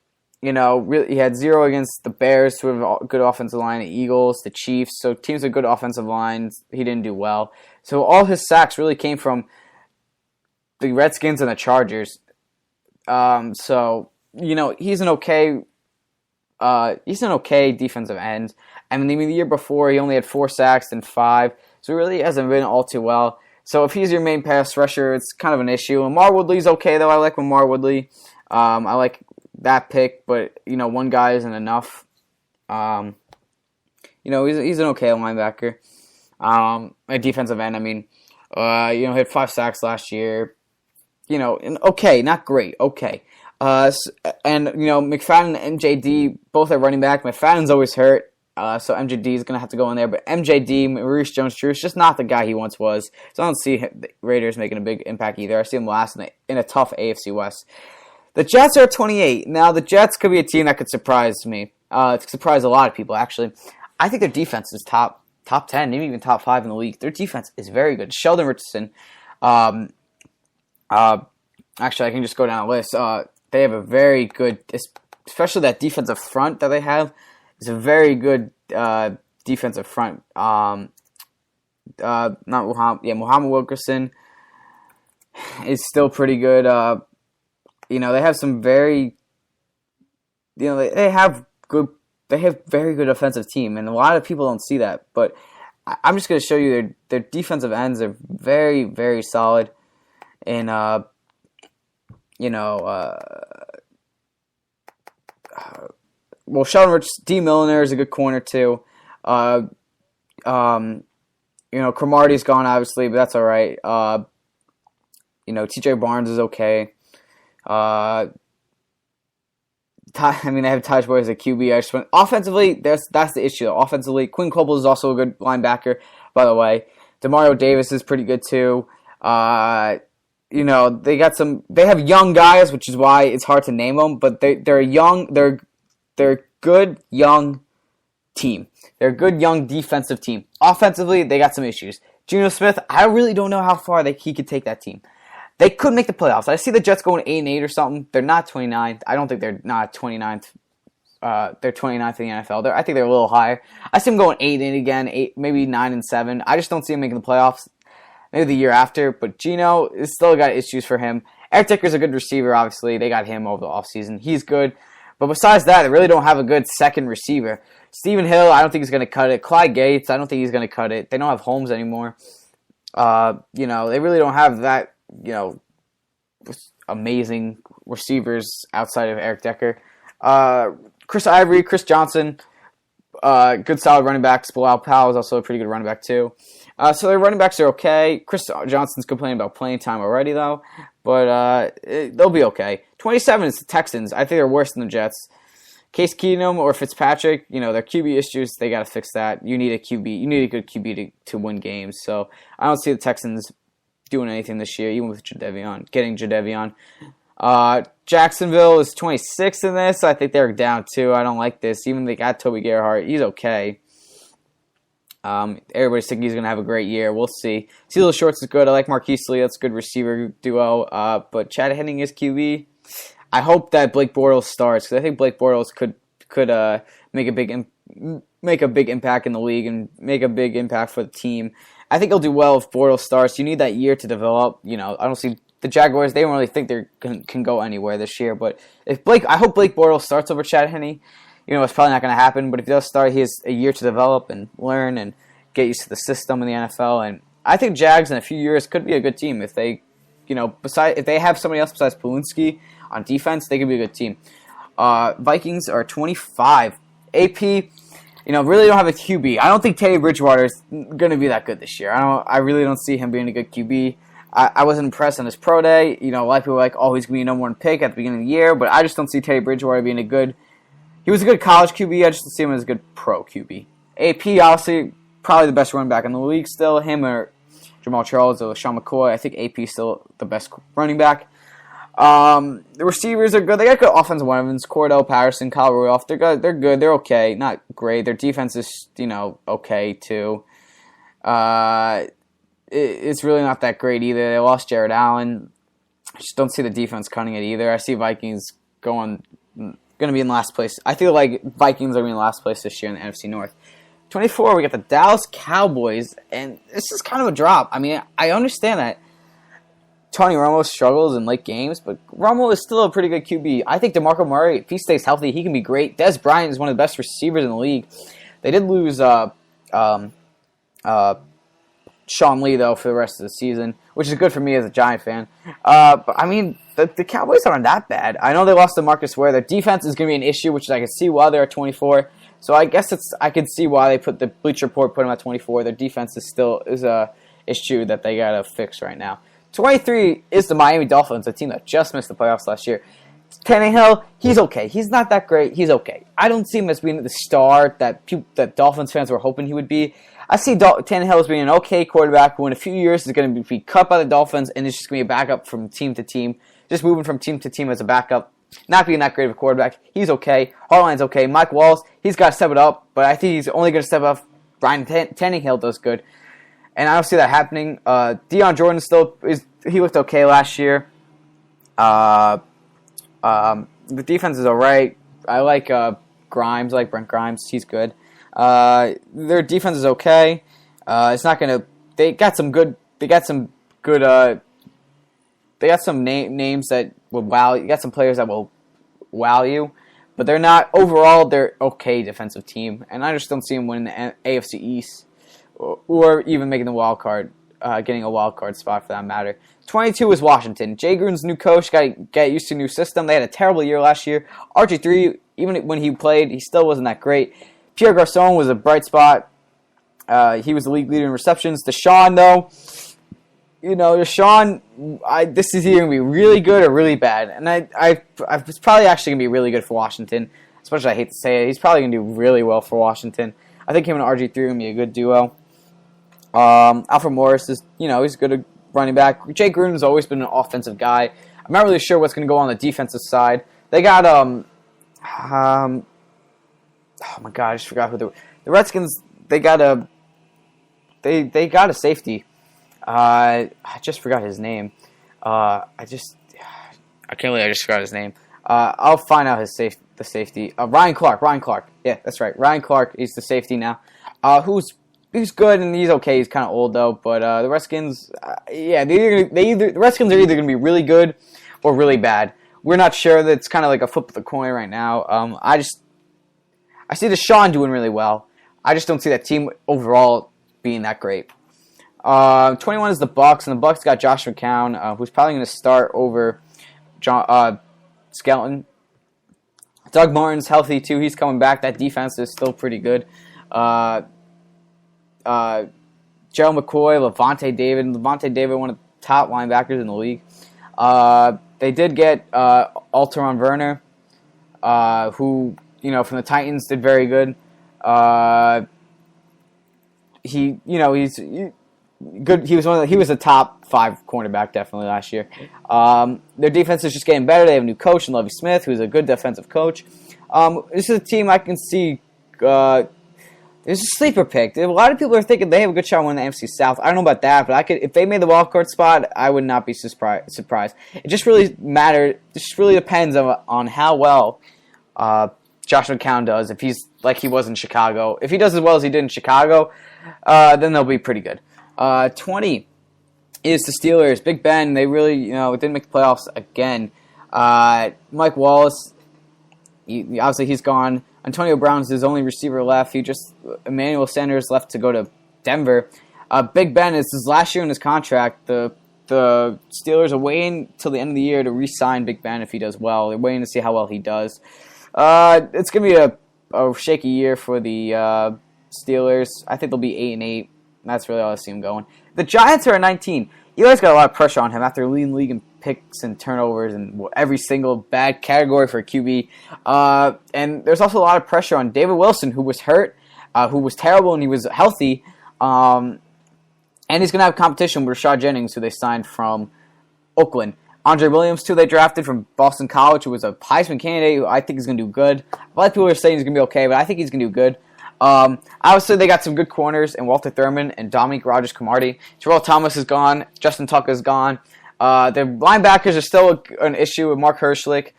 he had 0 against the Bears, who have a good offensive line. The Eagles, the Chiefs, so teams with good offensive lines. He didn't do well. So all his sacks really came from the Redskins and the Chargers. He's an okay defensive end. I mean, the year before he only had 4 sacks and 5, so he really hasn't been all too well. So if he's your main pass rusher, it's kind of an issue. Lamar Woodley's okay, though. I like Lamar Woodley. I like that pick, but, one guy isn't enough. He's an okay linebacker. A defensive end. I mean, had 5 sacks last year. Okay, not great. Okay. And McFadden and MJD both are running back. McFadden's always hurt, so MJD is gonna have to go in there. But MJD, Maurice Jones-Drew, is just not the guy he once was. So I don't see the Raiders making a big impact either. I see them last in a tough AFC West. The Jets are 28. Now the Jets could be a team that could surprise me. Surprise a lot of people actually. I think their defense is top 10, maybe even top 5 in the league. Their defense is very good. Sheldon Richardson. Actually, I can just go down the list. They have a very good, especially that defensive front that they have, is a very good defensive front. Muhammad Wilkerson is still pretty good. They have some very, they have very good offensive team, and a lot of people don't see that. But I'm just going to show you their defensive ends are very, very solid, and Sheldon Rich, D. Milliner is a good corner too. Cromartie's gone obviously, but that's all right. T.J. Barnes is okay. They have Taj Boyd as a QB. Offensively, that's the issue. Offensively, Quinn Coble is also a good linebacker, by the way. Demario Davis is pretty good too. They have young guys, which is why it's hard to name them, but they're a good young team. They're a good young defensive team. Offensively, they got some issues. Geno Smith, I really don't know how far he could take that team. They could make the playoffs. I see the Jets going 8-8 or something. They're not 29th. I don't think they're not 29th. They're 29th in the NFL. I think they're a little higher. I see them going 8-8 again, maybe 9-7. I just don't see them making the playoffs. Maybe the year after, but Geno is still got issues for him. Eric Dicker's a good receiver, obviously. They got him over the offseason. He's good. But besides that, they really don't have a good second receiver. Stephen Hill, I don't think he's going to cut it. Clyde Gates, I don't think he's going to cut it. They don't have Holmes anymore. They really don't have that, amazing receivers outside of Eric Decker. Chris Ivory, Chris Johnson, good solid running backs. Bilal Powell is also a pretty good running back too. So their running backs are okay. Chris Johnson's complaining about playing time already, though. But they'll be okay. 27 is the Texans. I think they're worse than the Jets. Case Keenum or Fitzpatrick, their QB issues, they got to fix that. You need a QB. You need a good QB to win games. So I don't see the Texans doing anything this year, even with getting Jadeveon. Jacksonville is 26 in this. I think they're down, too. I don't like this. Even they got Toby Gerhart. He's okay. Everybody's thinking he's going to have a great year. We'll see. Cecil Shorts is good. I like Marquise Lee. That's a good receiver duo. But Chad Henne is QB. I hope that Blake Bortles starts, because I think Blake Bortles could make a big impact in the league and make a big impact for the team. I think he'll do well if Bortles starts. You need that year to develop. I don't see the Jaguars. They don't really think they can go anywhere this year. But I hope Blake Bortles starts over Chad Henne. It's probably not going to happen, but if he does start, he has a year to develop and learn and get used to the system in the NFL. And I think Jags in a few years could be a good team if they, if they have somebody else besides Palinski on defense, they could be a good team. Vikings are 25. AP, really don't have a QB. I don't think Teddy Bridgewater is going to be that good this year. I really don't see him being a good QB. I wasn't impressed on his pro day. A lot of people were like, oh, he's going to be a number 1 pick at the beginning of the year, but I just don't see Teddy Bridgewater being a good. He was a good college QB. I just don't see him as a good pro QB. AP, obviously, probably the best running back in the league still. Him or Jamal Charles or Sean McCoy. I think AP is still the best running back. The receivers are good. They got good offensive weapons. Cordell Patterson, Kyle Rudolph. They're good. They're okay. Not great. Their defense is, okay too. It's really not that great either. They lost Jared Allen. I just don't see the defense cutting it either. I see Vikings going to be in last place. I feel like Vikings are going to be in last place this year in the NFC North. 24, we got the Dallas Cowboys, and this is kind of a drop. I mean, I understand that Tony Romo struggles in late games, but Romo is still a pretty good QB. I think DeMarco Murray, if he stays healthy, he can be great. Dez Bryant is one of the best receivers in the league. They did lose Sean Lee, though, for the rest of the season, which is good for me as a Giant fan. But, I mean, the Cowboys aren't that bad. I know they lost to Marcus Ware. Their defense is going to be an issue, which I can see why they're at 24. So I guess I could see why they put the Bleacher Report put them at 24. Their defense is still a issue that they gotta fix right now. 23 is the Miami Dolphins, a team that just missed the playoffs last year. Tannehill, he's okay. He's not that great. He's okay. I don't see him as being the star that Dolphins fans were hoping he would be. I see Tannehill as being an okay quarterback who in a few years is going to be cut by the Dolphins and is just going to be a backup from team to team. Just moving from team to team as a backup. Not being that great of a quarterback. He's okay. Harline's okay. Mike Wallace, he's got to step it up, but I think he's only going to step up if Ryan Tannehill does good. And I don't see that happening. Deion Jordan he looked okay last year. The defense is alright. I like Grimes. I like Brent Grimes. He's good. Their defense is okay. It's not gonna. They got some names that will wow. You got some players that will wow you, but they're not overall. They're okay defensive team, and I just don't see them winning the AFC East or even making the wild card, getting a wild card spot for that matter. 22 is Washington. Jay Gruden's new coach. Got to get used to a new system. They had a terrible year last year. RG3, even when he played, he still wasn't that great. Pierre Garçon was a bright spot. He was the league leader in receptions. Deshaun, though, this is either going to be really good or really bad. And it's probably actually going to be really good for Washington. As much as I hate to say it, he's probably going to do really well for Washington. I think him and RG3 are going to be a good duo. Alfred Morris is, he's good at running back. Jay Gruden's always been an offensive guy. I'm not really sure what's going to go on the defensive side. They got, oh my god, I just forgot who the Redskins. They got a safety. I just forgot his name. I just forgot his name. I'll find out the safety. Ryan Clark. Yeah, that's right. Ryan Clark is the safety now. He's good and he's okay. He's kind of old though. But the Redskins, the Redskins are either going to be really good or really bad. We're not sure. That's kind of like a flip of the coin right now. I see Deshaun doing really well. I just don't see that team overall being that great. 21 is the Bucs, and the Bucs got Josh McCown, who's probably going to start over Skelton. Doug Martin's healthy too. He's coming back. That defense is still pretty good. Gerald McCoy, Levante David, one of the top linebackers in the league. They did get Alteron Werner, who from the Titans did very good. He's good. He was a top 5 cornerback definitely last year. Their defense is just getting better. They have a new coach in Lovie Smith, who's a good defensive coach. This is a team I can see. It's a sleeper pick. A lot of people are thinking they have a good shot at winning the NFC South. I don't know about that, but if they made the wild card spot, I would not be surprised. It just really matters. It just really depends on how well Josh McCown does. If he's like he was in Chicago, if he does as well as he did in Chicago, then they'll be pretty good. 20 is the Steelers. Big Ben. They really didn't make the playoffs again. Mike Wallace. Obviously he's gone. Antonio Brown's his only receiver left. Emmanuel Sanders left to go to Denver. Big Ben is his last year in his contract. The Steelers are waiting till the end of the year to re-sign Big Ben if he does well. They're waiting to see how well he does. It's going to be a shaky year for the Steelers. I think they'll be 8-8. That's really all I see them going. The Giants are at 19. Eli's got a lot of pressure on him after leading the league in picks and turnovers and every single bad category for a QB. And there's also a lot of pressure on David Wilson, who was hurt, who was terrible when he was healthy. And he's going to have competition with Rashad Jennings, who they signed from Oakland. Andre Williams, too, they drafted from Boston College, who was a Heisman candidate, who I think is going to do good. A lot of people are saying he's going to be okay, but I think he's going to do good. Obviously, they got some good corners in Walter Thurman and Dominique Rodgers-Cromartie. Terrell Thomas is gone. Justin Tucker is gone. Their linebackers are still an issue with Mark Herschlich.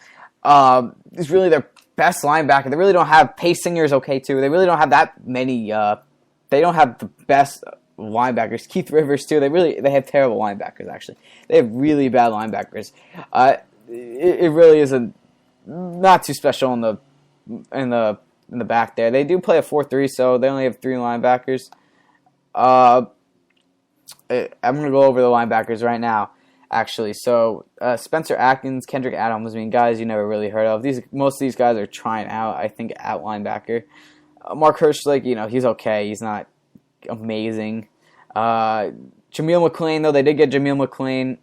He's really their best linebacker. They really don't have Pace Singer's okay, too. They really don't have that many. They don't have the best linebackers. Keith Rivers, too. They have terrible linebackers, actually. They have really bad linebackers. It really is not too special in the back there. They do play a 4-3, so they only have 3 linebackers. I'm going to go over the linebackers right now, actually. So, Spencer Atkins, Kendrick Adams, guys you never really heard of. Most of these guys are trying out, I think, at linebacker. Mark Hirschlick, he's okay. He's not amazing. Jameel McLean, though, they did get Jameel McLean,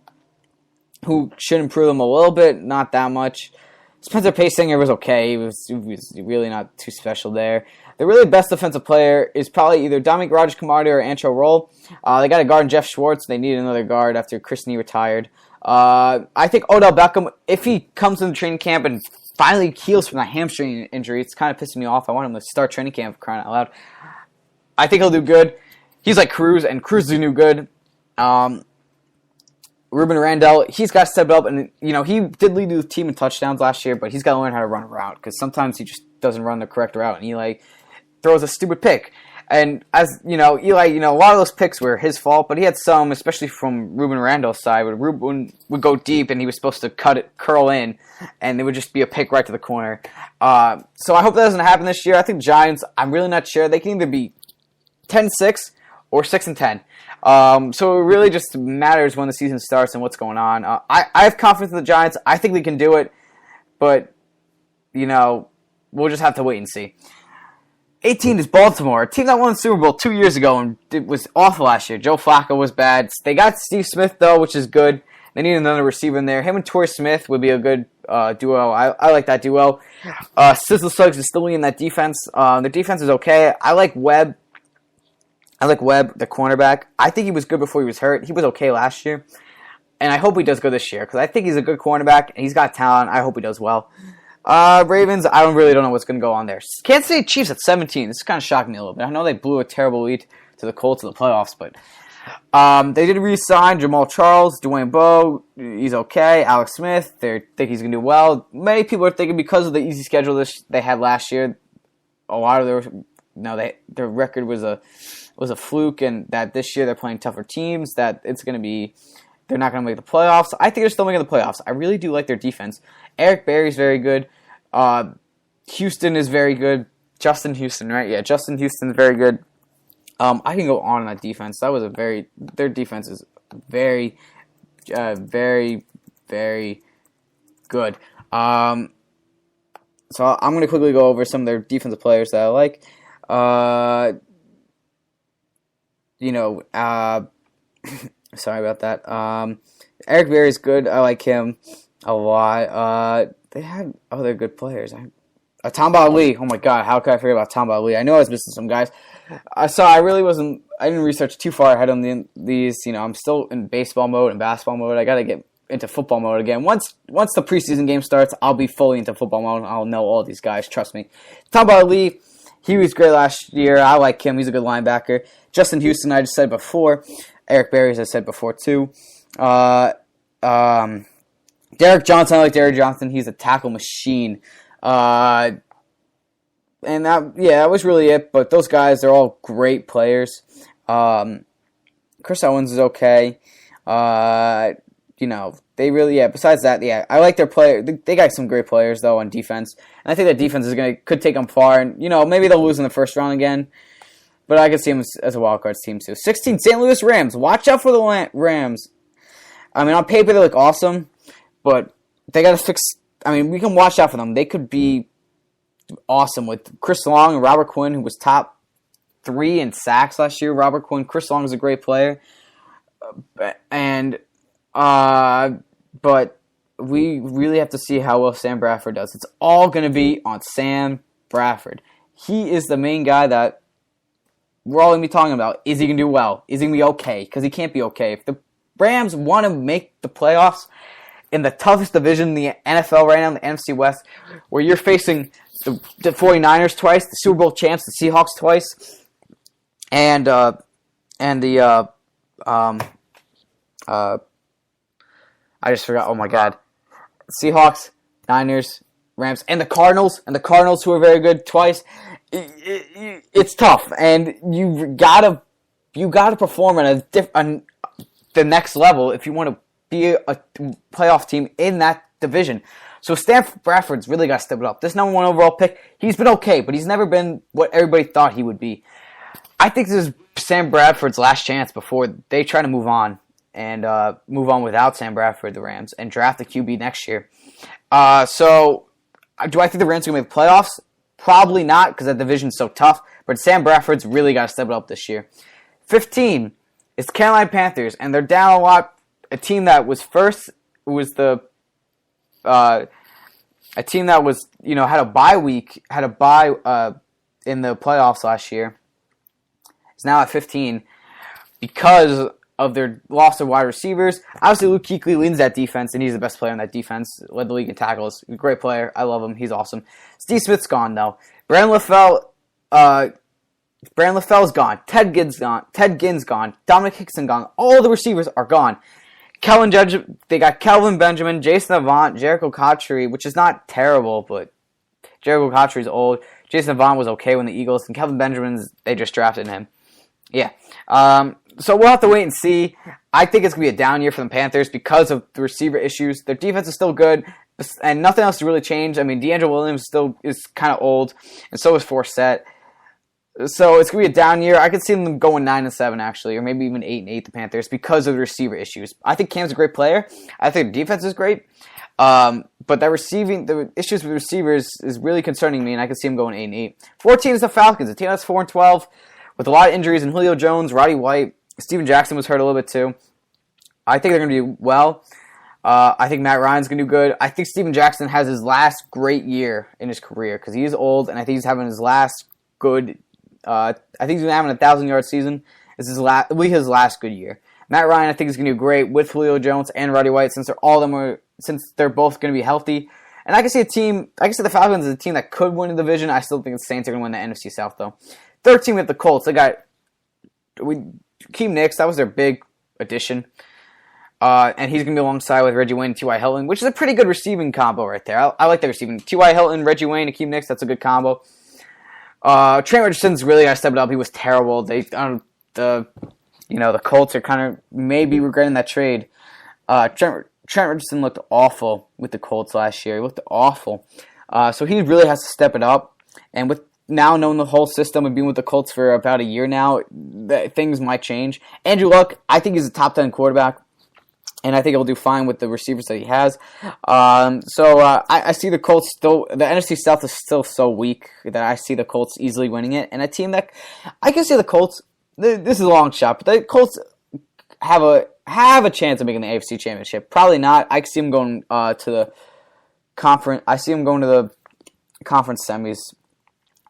who should improve them a little bit, not that much. Spencer Paysinger was okay. He was really not too special there. The really best defensive player is probably either Dominic Rogers-Camardi or Antrel Roll. They got a guard in Jeff Schwartz. They need another guard after Chris Nee retired. I think Odell Beckham, if he comes into training camp and finally heals from that hamstring injury, it's kind of pissing me off. I want him to start training camp, crying out loud. I think he'll do good. He's like Cruz, and Cruz is do good. Ruben Randall, he's got to step up, and he did lead the team in touchdowns last year, but he's got to learn how to run a route because sometimes he just doesn't run the correct route, and Eli throws a stupid pick. And as Eli, a lot of those picks were his fault, but he had some, especially from Ruben Randall's side, where Ruben would go deep and he was supposed to curl in, and it would just be a pick right to the corner. So I hope that doesn't happen this year. I think Giants, I'm really not sure. They can either be 10-6 or 6-10. So it really just matters when the season starts and what's going on. I have confidence in the Giants. I think they can do it, but we'll just have to wait and see. 18 is Baltimore, a team that won the Super Bowl 2 years ago and it was awful last year. Joe Flacco was bad. They got Steve Smith though, which is good. They need another receiver in there. Him and Torrey Smith would be a good duo. I like that duo. Sizzle Suggs is still in that defense. The defense is okay. I like Webb, the cornerback. I think he was good before he was hurt. He was okay last year. And I hope he does good this year because I think he's a good cornerback and he's got talent. I hope he does well. Ravens, I really don't know what's going to go on there. Kansas City Chiefs at 17. This is kind of shocking me a little bit. I know they blew a terrible lead to the Colts in the playoffs, but they did re-sign Jamal Charles, Dwayne Bowe. He's okay. Alex Smith, they think he's going to do well. Many people are thinking because of the easy schedule they had last year, a lot of their record was a fluke, and that this year they're playing tougher teams, that it's going to be, they're not going to make the playoffs. I think they're still making the playoffs. I really do like their defense. Eric Berry's very good. Houston is very good. Justin Houston, right? Yeah, Justin Houston's very good. I can go on that defense. Their defense is very, very, very good. So I'm going to quickly go over some of their defensive players that I like. Sorry about that. Eric Berry's good. I like him a lot. They had other good players. Tamba Ali. Oh my God, how could I forget about Tamba Ali? I know I was missing some guys. I didn't research too far ahead on these. I'm still in baseball mode and basketball mode. I got to get into football mode again. Once the preseason game starts, I'll be fully into football mode. I'll know all these guys. Trust me. Tamba Ali, he was great last year. I like him. He's a good linebacker. Justin Houston, I just said before. Eric Berry, as I said before, too. Derek Johnson, I like Derek Johnson. He's a tackle machine. And that was really it. But those guys, they're all great players. Chris Owens is okay. They really, besides that, I like their player. They got some great players, though, on defense. And I think that defense could take them far. And, maybe they'll lose in the first round again. But I could see them as a wildcard team, too. 16, St. Louis Rams. Watch out for the Rams. I mean, on paper, they look awesome. But they got to fix... I mean, we can watch out for them. They could be awesome with Chris Long and Robert Quinn, who was top 3 in sacks last year. Robert Quinn. Chris Long is a great player. But we really have to see how well Sam Bradford does. It's all going to be on Sam Bradford. He is the main guy that we're all going to be talking about. Is he going to do well? Is he going to be okay? Because he can't be okay. If the Rams want to make the playoffs in the toughest division in the NFL right now, the NFC West, where you're facing the 49ers twice, the Super Bowl champs, the Seahawks twice, and I just forgot. Oh my God, Seahawks, Niners, Rams, and the Cardinals, who are very good twice. It's tough, and you gotta perform at the next level if you want to be a playoff team in that division. So Sam Bradford's really got to step it up. This number 1 overall pick, he's been okay, but he's never been what everybody thought he would be. I think this is Sam Bradford's last chance before they try to move on and move on without Sam Bradford, the Rams, and draft the QB next year. So do I think the Rams are going to make the playoffs? Probably not because that division's so tough, but Sam Bradford's really got to step it up this year. 15 is Carolina Panthers, and they're down a lot. A team that was first was a team that was, had a bye week, in the playoffs last year. It's now at 15 because of their loss of wide receivers. Obviously, Luke Kuechly leads that defense, and he's the best player in that defense. Led the league in tackles. He's a great player. I love him. He's awesome. Steve Smith's gone, though. Brandon LaFell's gone. Ted Ginn's gone. Dominic Hickson gone. All the receivers are gone. They got Kelvin Benjamin, Jason Avant, Jericho Cotchery, which is not terrible, but Jericho Cotchery's old. Jason Avant was okay when the Eagles, and Kelvin Benjamin's, they just drafted him. Yeah. So we'll have to wait and see. I think it's going to be a down year for the Panthers because of the receiver issues. Their defense is still good, and nothing else has really changed. I mean, DeAngelo Williams still is kind of old, and so is Forsett. So it's going to be a down year. I could see them going 9-7, actually, or maybe even 8-8, the Panthers, because of the receiver issues. I think Cam's a great player. I think the defense is great. But the issues with receivers is really concerning me, and I can see them going 8-8. 14 is the Falcons, a team that's 4-12, with a lot of injuries, and Julio Jones, Roddy White, Steven Jackson was hurt a little bit too. I think they're going to do well. I think Matt Ryan's going to do good. I think Steven Jackson has his last great year in his career, because he is old, and I think he's having his last good I think he's having a 1,000-yard season. This is his last good year. Matt Ryan, I think, is going to do great with Julio Jones and Roddy White since they're both going to be healthy. And I can see the Falcons as a team that could win the division. I still think the Saints are going to win the NFC South, though. 13, we have the Colts. They got Keem Nicks. That was their big addition. And he's going to be alongside with Reggie Wayne and T.Y. Hilton, which is a pretty good receiving combo right there. I like the receiving. T.Y. Hilton, Reggie Wayne, and Keem Nicks, that's a good combo. Trent Richardson's really got to step it up. He was terrible. The Colts are kind of maybe regretting that trade. Trent Richardson looked awful with the Colts last year. He looked awful. So he really has to step it up. And with now knowing the whole system and being with the Colts for about a year now, things might change. Andrew Luck, I think he's a top 10 quarterback. And I think he'll do fine with the receivers that he has. I see the Colts still. The NFC South is still so weak that I see the Colts easily winning it. And a team that I can see the Colts. This is a long shot, but the Colts have a chance of making the AFC Championship. Probably not. I see them going to the conference. I see them going to the conference semis,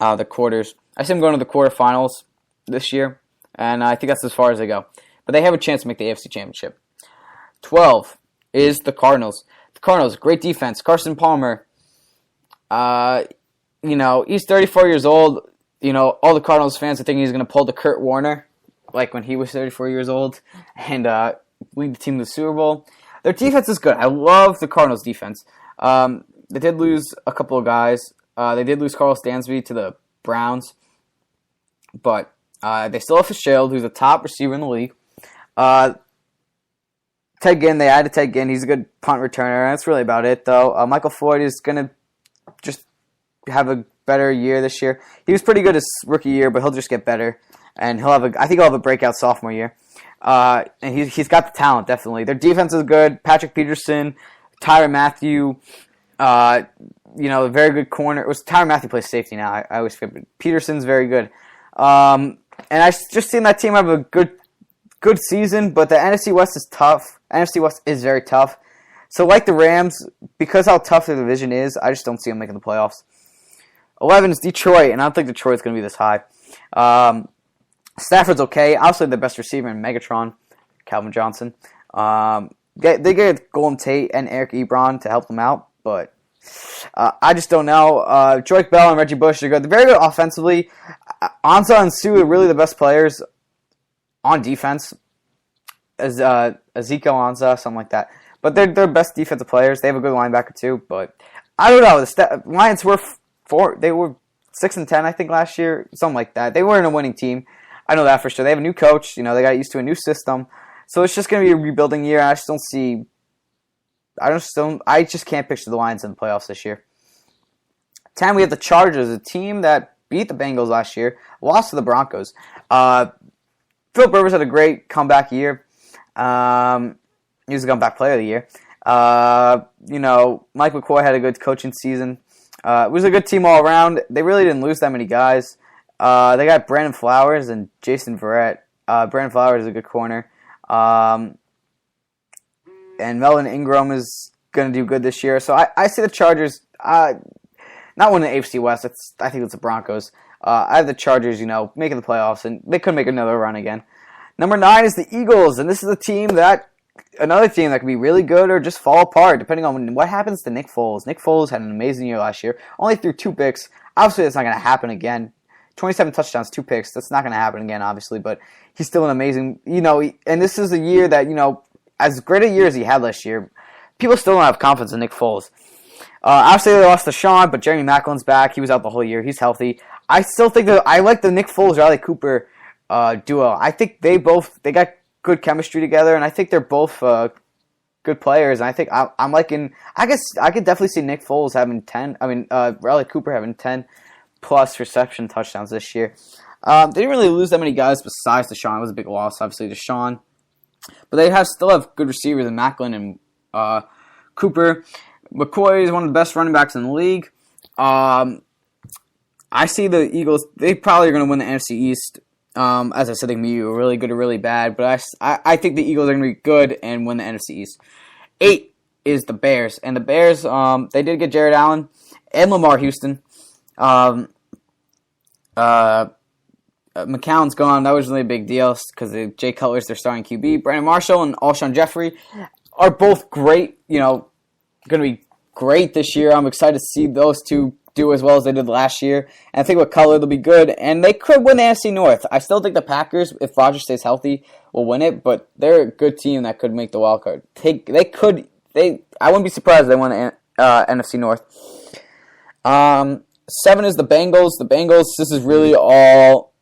the quarters. I see them going to the quarterfinals this year, and I think that's as far as they go. But they have a chance to make the AFC Championship. 12 is the Cardinals. The Cardinals, great defense. Carson Palmer, he's 34 years old. All the Cardinals fans are thinking he's going to pull the Kurt Warner, like when he was 34 years old, and lead the team to the Super Bowl. Their defense is good. I love the Cardinals' defense. They did lose a couple of guys. They did lose Carl Stansby to the Browns, but they still have Fitzgerald, who's the top receiver in the league. Ted Ginn, they added Ted Ginn. He's a good punt returner. That's really about it, though. Michael Floyd is going to just have a better year this year. He was pretty good his rookie year, but he'll just get better. And I think he'll have a breakout sophomore year. And he's got the talent, definitely. Their defense is good. Patrick Peterson, Tyrann Mathieu, a very good corner. It was Tyrann Mathieu plays safety now. I always forget, but Peterson's very good. And I just seen that team have a good season, but the NFC West is tough. NFC West is very tough. So like the Rams, because how tough the division is, I just don't see them making the playoffs. 11 is Detroit, and I don't think Detroit's going to be this high. Stafford's okay. Obviously, the best receiver in Megatron, Calvin Johnson. They get Golden Tate and Eric Ebron to help them out, but I just don't know. Joique Bell and Reggie Bush are good. They're very good offensively. Ansah and Sue are really the best players on defense. Ezekiel Ansah, something like that. But they're best defensive players. They have a good linebacker too. But I don't know. The Lions were 6-10, I think, last year, something like that. They weren't a winning team. I know that for sure. They have a new coach. They got used to a new system. So it's just going to be a rebuilding year. I just can't picture the Lions in the playoffs this year. 10, we have the Chargers, a team that beat the Bengals last year, lost to the Broncos. Philip Rivers had a great comeback year. He was the comeback player of the year. Mike McCoy had a good coaching season. It was a good team all around. They really didn't lose that many guys. They got Brandon Flowers and Jason Verrett. Brandon Flowers is a good corner. And Melvin Ingram is going to do good this year. So I see the Chargers not winning the AFC West. I think it's the Broncos. I have the Chargers, making the playoffs, and they could make another run again. Number 9 is the Eagles, and this is another team that could be really good or just fall apart, depending on what happens to Nick Foles. Nick Foles had an amazing year last year. Only threw 2 picks. Obviously, that's not going to happen again. 27 touchdowns, 2 picks. That's not going to happen again, obviously, but he's still an amazing, and this is a year that, as great a year as he had last year, people still don't have confidence in Nick Foles. Obviously, they lost to Sean, but Jeremy Maclin's back. He was out the whole year. He's healthy. I still think that I like the Nick Foles-Riley Cooper duo. I think they got good chemistry together, and I think they're both good players. And I think I'm liking. I guess I could definitely see Nick Foles having 10. Riley Cooper having 10 plus reception touchdowns this year. They didn't really lose that many guys besides Deshaun. It was a big loss, obviously, Deshaun. But they still have good receivers in Maclin and Cooper. McCoy is one of the best running backs in the league. I see the Eagles. They probably are going to win the NFC East. As I said, they can be really good or really bad. But I think the Eagles are going to be good and win the NFC East. 8 is the Bears. And the Bears, they did get Jared Allen and Lamar Houston. McCown's gone. That was really a big deal because Jay Cutler's their starting QB. Brandon Marshall and Alshon Jeffrey are both great. Going to be great this year. I'm excited to see those two do as well as they did last year. And I think with Cutler, they'll be good. And they could win the NFC North. I still think the Packers, if Rodgers stays healthy, will win it. But they're a good team that could make the wild card. I wouldn't be surprised if they won the NFC North. 7 is the Bengals. The Bengals, this is really all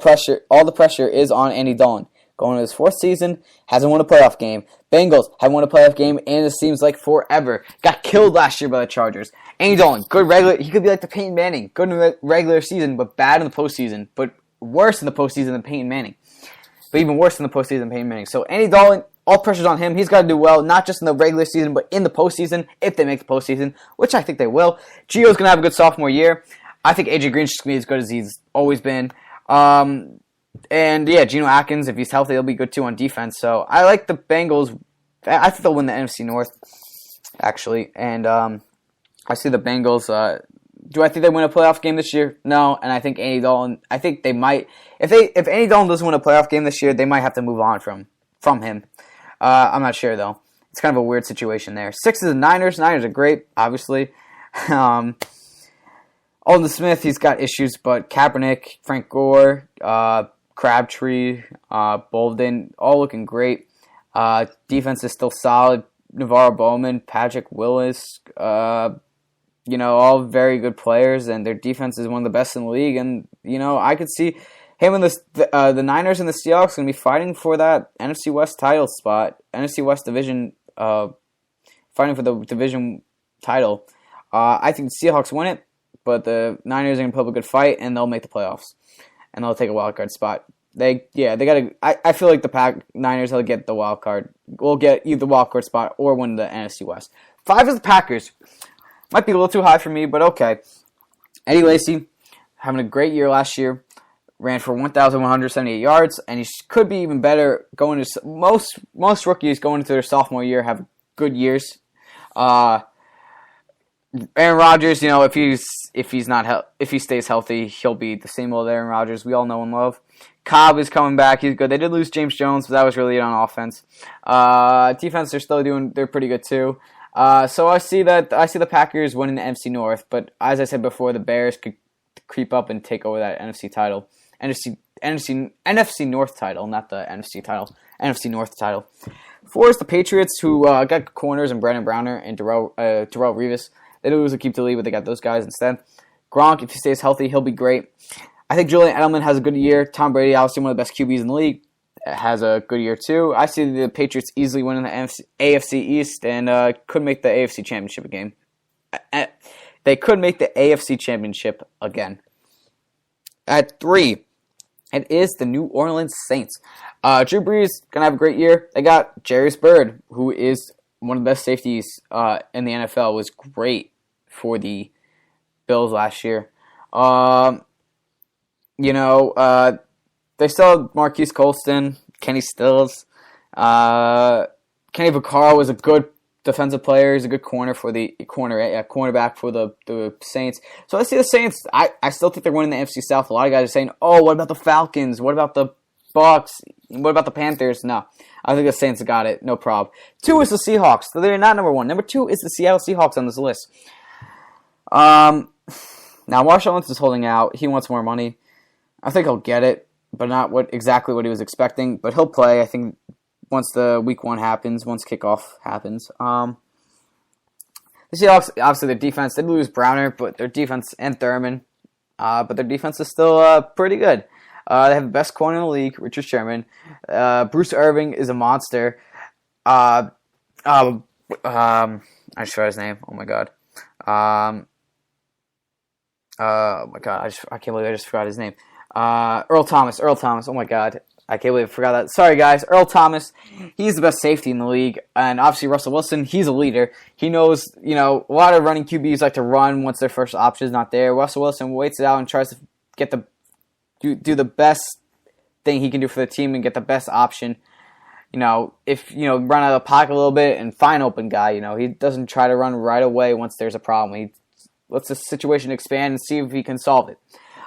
pressure. All the pressure is on Andy Dalton. Going to his 4th season, hasn't won a playoff game. Bengals haven't won a playoff game, and it seems like forever. Got killed last year by the Chargers. Andy Dalton, good regular. He could be like the Peyton Manning, good in the regular season, but bad in the postseason. But worse in the postseason than Peyton Manning. But even worse in the postseason than Peyton Manning. So Andy Dalton, all pressure's on him. He's got to do well, not just in the regular season, but in the postseason, if they make the postseason, which I think they will. Gio's going to have a good sophomore year. I think AJ Green's just going to be as good as he's always been. And yeah, Geno Atkins, if he's healthy, he'll be good too on defense. So I like the Bengals. I think they'll win the NFC North, actually. And I see the Bengals. Do I think they win a playoff game this year? No. And I think Andy Dalton. I think they might. If Andy Dalton doesn't win a playoff game this year, they might have to move on from him. I'm not sure though. It's kind of a weird situation there. 6 is the Niners. Niners are great, obviously. Aldon Smith, he's got issues, but Kaepernick, Frank Gore, Crabtree, Bolden, all looking great. Defense is still solid. Navarro Bowman, Patrick Willis, all very good players, and their defense is one of the best in the league. And I could see him and the Niners and the Seahawks going to be fighting for that NFC West title spot, NFC West division, fighting for the division title. I think the Seahawks win it, but the Niners are going to put up a good fight, and they'll make the playoffs. And they'll take a wild card spot. They got to. I feel like the Niners will get the wild card. Will get either the wild card spot or win the NFC West. 5 is the Packers. Might be a little too high for me, but okay. Eddie Lacy having a great year last year. Ran for 1,178 yards, and he could be even better. Going to most rookies going into their sophomore year have good years. Aaron Rodgers, if he stays healthy, he'll be the same old Aaron Rodgers we all know and love. Cobb is coming back; he's good. They did lose James Jones, but that was really it on offense. Defense, they're pretty good too. So I see the Packers winning the NFC North, but as I said before, the Bears could creep up and take over that NFC title, NFC North title, not the NFC title, NFC North title. 4 is the Patriots, who got corners and Brandon Browner and Darrell Revis. They didn't lose Aqib Talib, but they got those guys instead. Gronk, if he stays healthy, he'll be great. I think Julian Edelman has a good year. Tom Brady, obviously one of the best QBs in the league, has a good year too. I see the Patriots easily winning the AFC East and could make the AFC Championship game. They could make the AFC Championship again. At 3, it is the New Orleans Saints. Drew Brees going to have a great year. They got Jarius Byrd, who is one of the best safeties in the NFL, was great for the Bills last year. They still have Marquise Colston, Kenny Stills. Kenny Vaccaro is a good defensive player. He's a good cornerback for the Saints. So I see the Saints. I still think they're winning the NFC South. A lot of guys are saying, "Oh, what about the Falcons? What about the Bucks? What about the Panthers?" No, I think the Saints have got it. No problem. 2 is the Seahawks. So they're not number 1. Number 2 is the Seattle Seahawks on this list. Now Marshawn Lynch is holding out. He wants more money. I think he'll get it, but not exactly what he was expecting. But he'll play. I think once the week 1 happens, once kickoff happens. The Seahawks, obviously their defense, they lose Browner, but their defense, and Thurman, but their defense is still pretty good. They have the best corner in the league, Richard Sherman. Bruce Irving is a monster. I just forgot his name. Oh my god. I can't believe I just forgot his name. Earl Thomas. Oh my god. I can't believe I forgot that. Sorry, guys. Earl Thomas, he's the best safety in the league. And obviously, Russell Wilson, he's a leader. He knows, a lot of running QBs like to run once their first option is not there. Russell Wilson waits it out and tries to get do the best thing he can do for the team and get the best option. If, run out of the pocket a little bit and find open guy, he doesn't try to run right away once there's a problem. He lets the situation expand and see if he can solve it.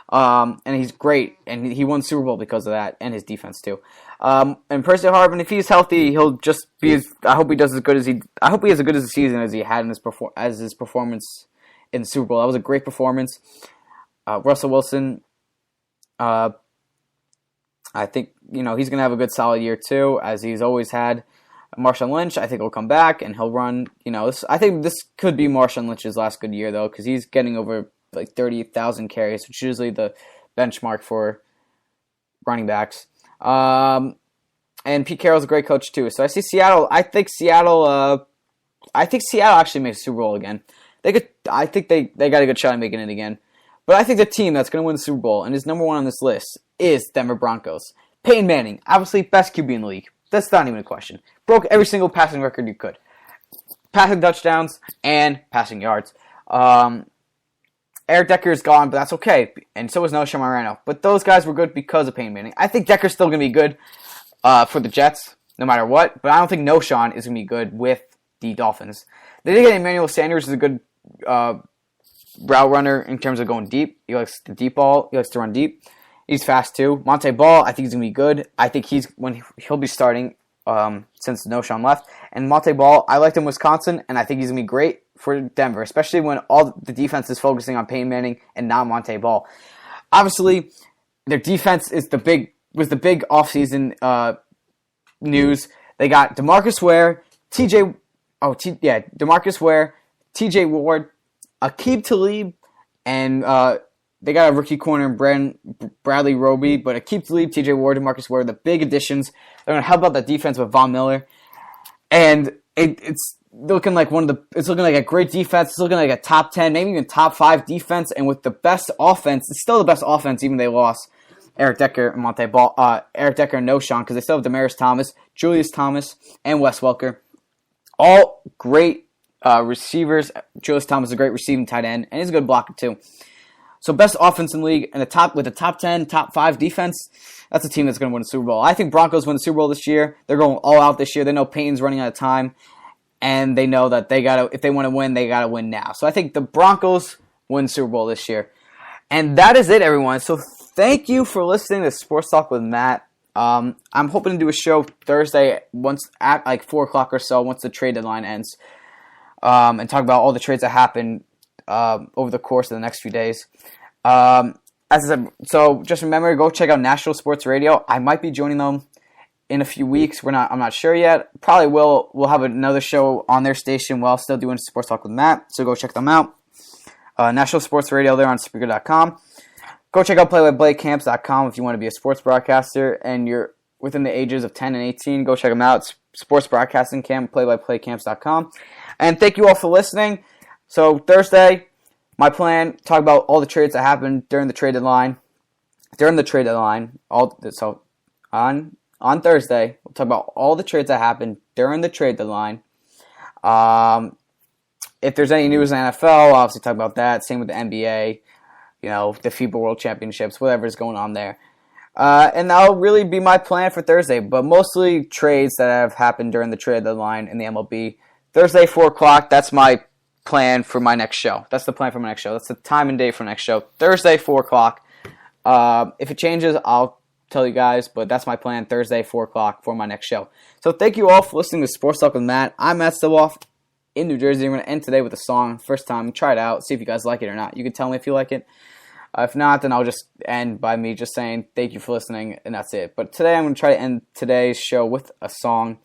And he's great, and he won Super Bowl because of that, and his defense too. And Percy Harvin, if he's healthy, he'll just be. I hope he does as good as he. I hope he has as good as a season as he had in his performance in the Super Bowl. That was a great performance. Russell Wilson, I think he's gonna have a good solid year too, as he's always had. Marshawn Lynch, I think he'll come back and he'll run. I think this could be Marshawn Lynch's last good year though, because he's getting over like 30,000 carries, which is usually the benchmark for running backs. And Pete Carroll's a great coach too. So I see Seattle. I think Seattle actually makes Super Bowl again. I think they got a good shot at making it again. But I think the team that's going to win the Super Bowl and is number 1 on this list is Denver Broncos. Peyton Manning, obviously best QB in the league. That's not even a question. Broke every single passing record you could. Passing touchdowns and passing yards. Eric Decker is gone, but that's okay. And so is Noah Moreno. But those guys were good because of Peyton Manning. I think Decker's still going to be good for the Jets, no matter what. But I don't think Noah is going to be good with the Dolphins. They did get Emmanuel Sanders, who's a good route runner in terms of going deep. He likes the deep ball. He likes to run deep. He's fast too. Monte Ball, I think he's going to be good. I think he'll be starting since Noah left. And Monte Ball, I liked him in Wisconsin, and I think he's going to be great for Denver, especially when all the defense is focusing on Peyton Manning and not Monte Ball. Obviously, their defense was the big offseason news. They got DeMarcus Ware, DeMarcus Ware, TJ Ward, Aqib Talib, and they got a rookie corner in Bradley Roby, but Aqib Talib, TJ Ward, DeMarcus Ware, the big additions. They're going to help out the defense with Von Miller. And it's looking like it's looking like a great defense. It's looking like a top 10, maybe even top 5 defense. And with the best offense, it's still the best offense, even they lost Eric Decker and Monte Ball, Eric Decker and Noah, because they still have Demaryius Thomas, Julius Thomas, and Wes Welker. All great receivers. Julius Thomas is a great receiving tight end, and he's a good blocker too. So best offense in the league, and with the top 10, top 5 defense, that's a team that's going to win the Super Bowl. I think Broncos win the Super Bowl this year. They're going all out this year. They know Payton's running out of time, and they know that if they want to win, they got to win now. So I think the Broncos win the Super Bowl this year. And that is it, everyone. So thank you for listening to Sports Talk with Matt. I'm hoping to do a show Thursday once at like 4 o'clock or so, once the trade deadline ends, and talk about all the trades that happened over the course of the next few days. As I said, so just remember, go check out National Sports Radio. I might be joining them in a few weeks. I'm not sure yet. Probably will. We'll have another show on their station while still doing Sports Talk with Matt. So go check them out. National Sports Radio there on Spreaker.com. Go check out playbyplaycamps.com if you want to be a sports broadcaster and you're within the ages of 10 and 18. Go check them out. Sports Broadcasting Camp, playbyplaycamps.com. And thank you all for listening. So Thursday, my plan, talk about all the trades that happened during the trade deadline. On Thursday, we'll talk about all the trades that happened during the trade deadline. if there's any news in the NFL, I'll obviously talk about that. Same with the NBA, the FIBA World Championships, whatever's going on there. And that'll really be my plan for Thursday, but mostly trades that have happened during the trade deadline in the MLB. Thursday, 4 o'clock, that's my plan for my next show. That's the plan for my next show. That's the time and date for next show. Thursday, 4 o'clock. If it changes, I'll tell you guys, but that's my plan. Thursday, 4 o'clock for my next show. So thank you all for listening to Sports Talk with Matt. I'm Matt Stilwoff in New Jersey. I'm going to end today with a song. First time. Try it out. See if you guys like it or not. You can tell me if you like it. If not, then I'll just end by me just saying thank you for listening, and that's it. But today I'm going to try to end today's show with a song.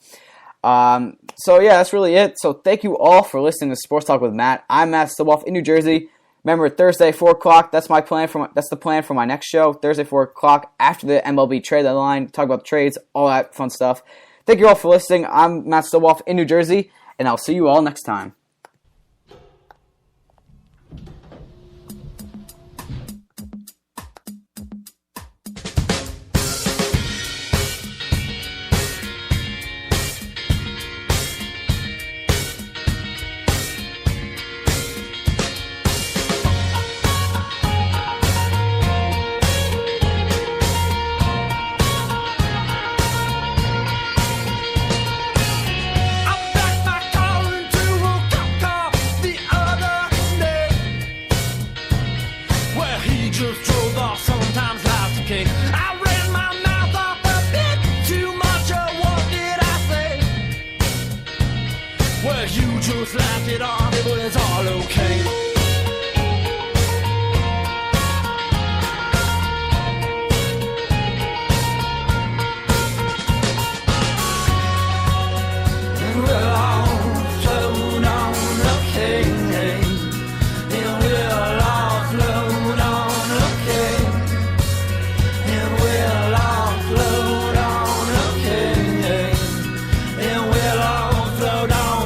So yeah, that's really it. So thank you all for listening to Sports Talk with Matt. I'm Matt Stilwoff in New Jersey. Remember, Thursday, 4 o'clock, that's my plan that's the plan for my next show. Thursday, 4 o'clock, after the MLB trade deadline, talk about the trades, all that fun stuff. Thank you all for listening. I'm Matt Stilwoff in New Jersey, and I'll see you all next time. Just laughed it off, it was all okay. And we'll all float on, okay. And we'll all float on, okay. And we'll all float on, okay. And we'll all float on.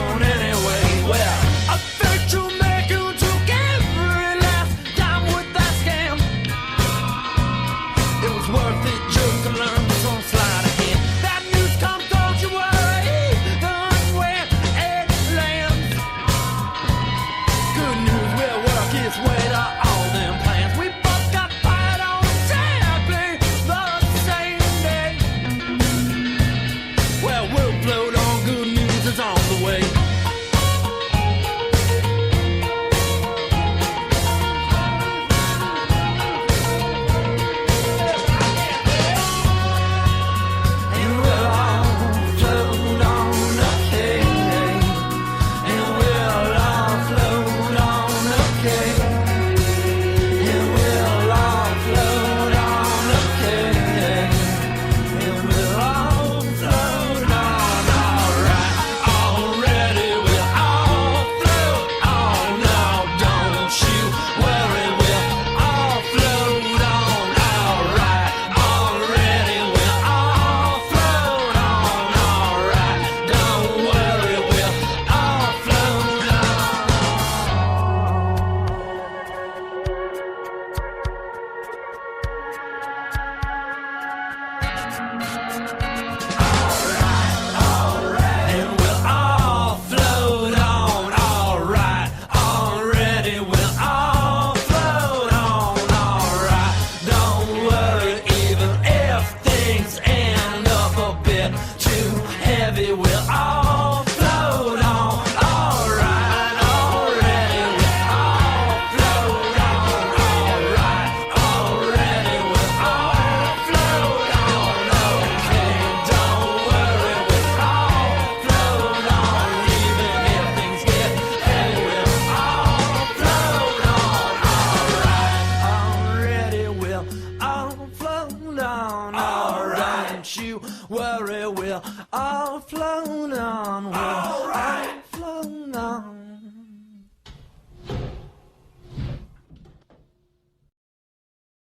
Worry, we'll all float on. All right.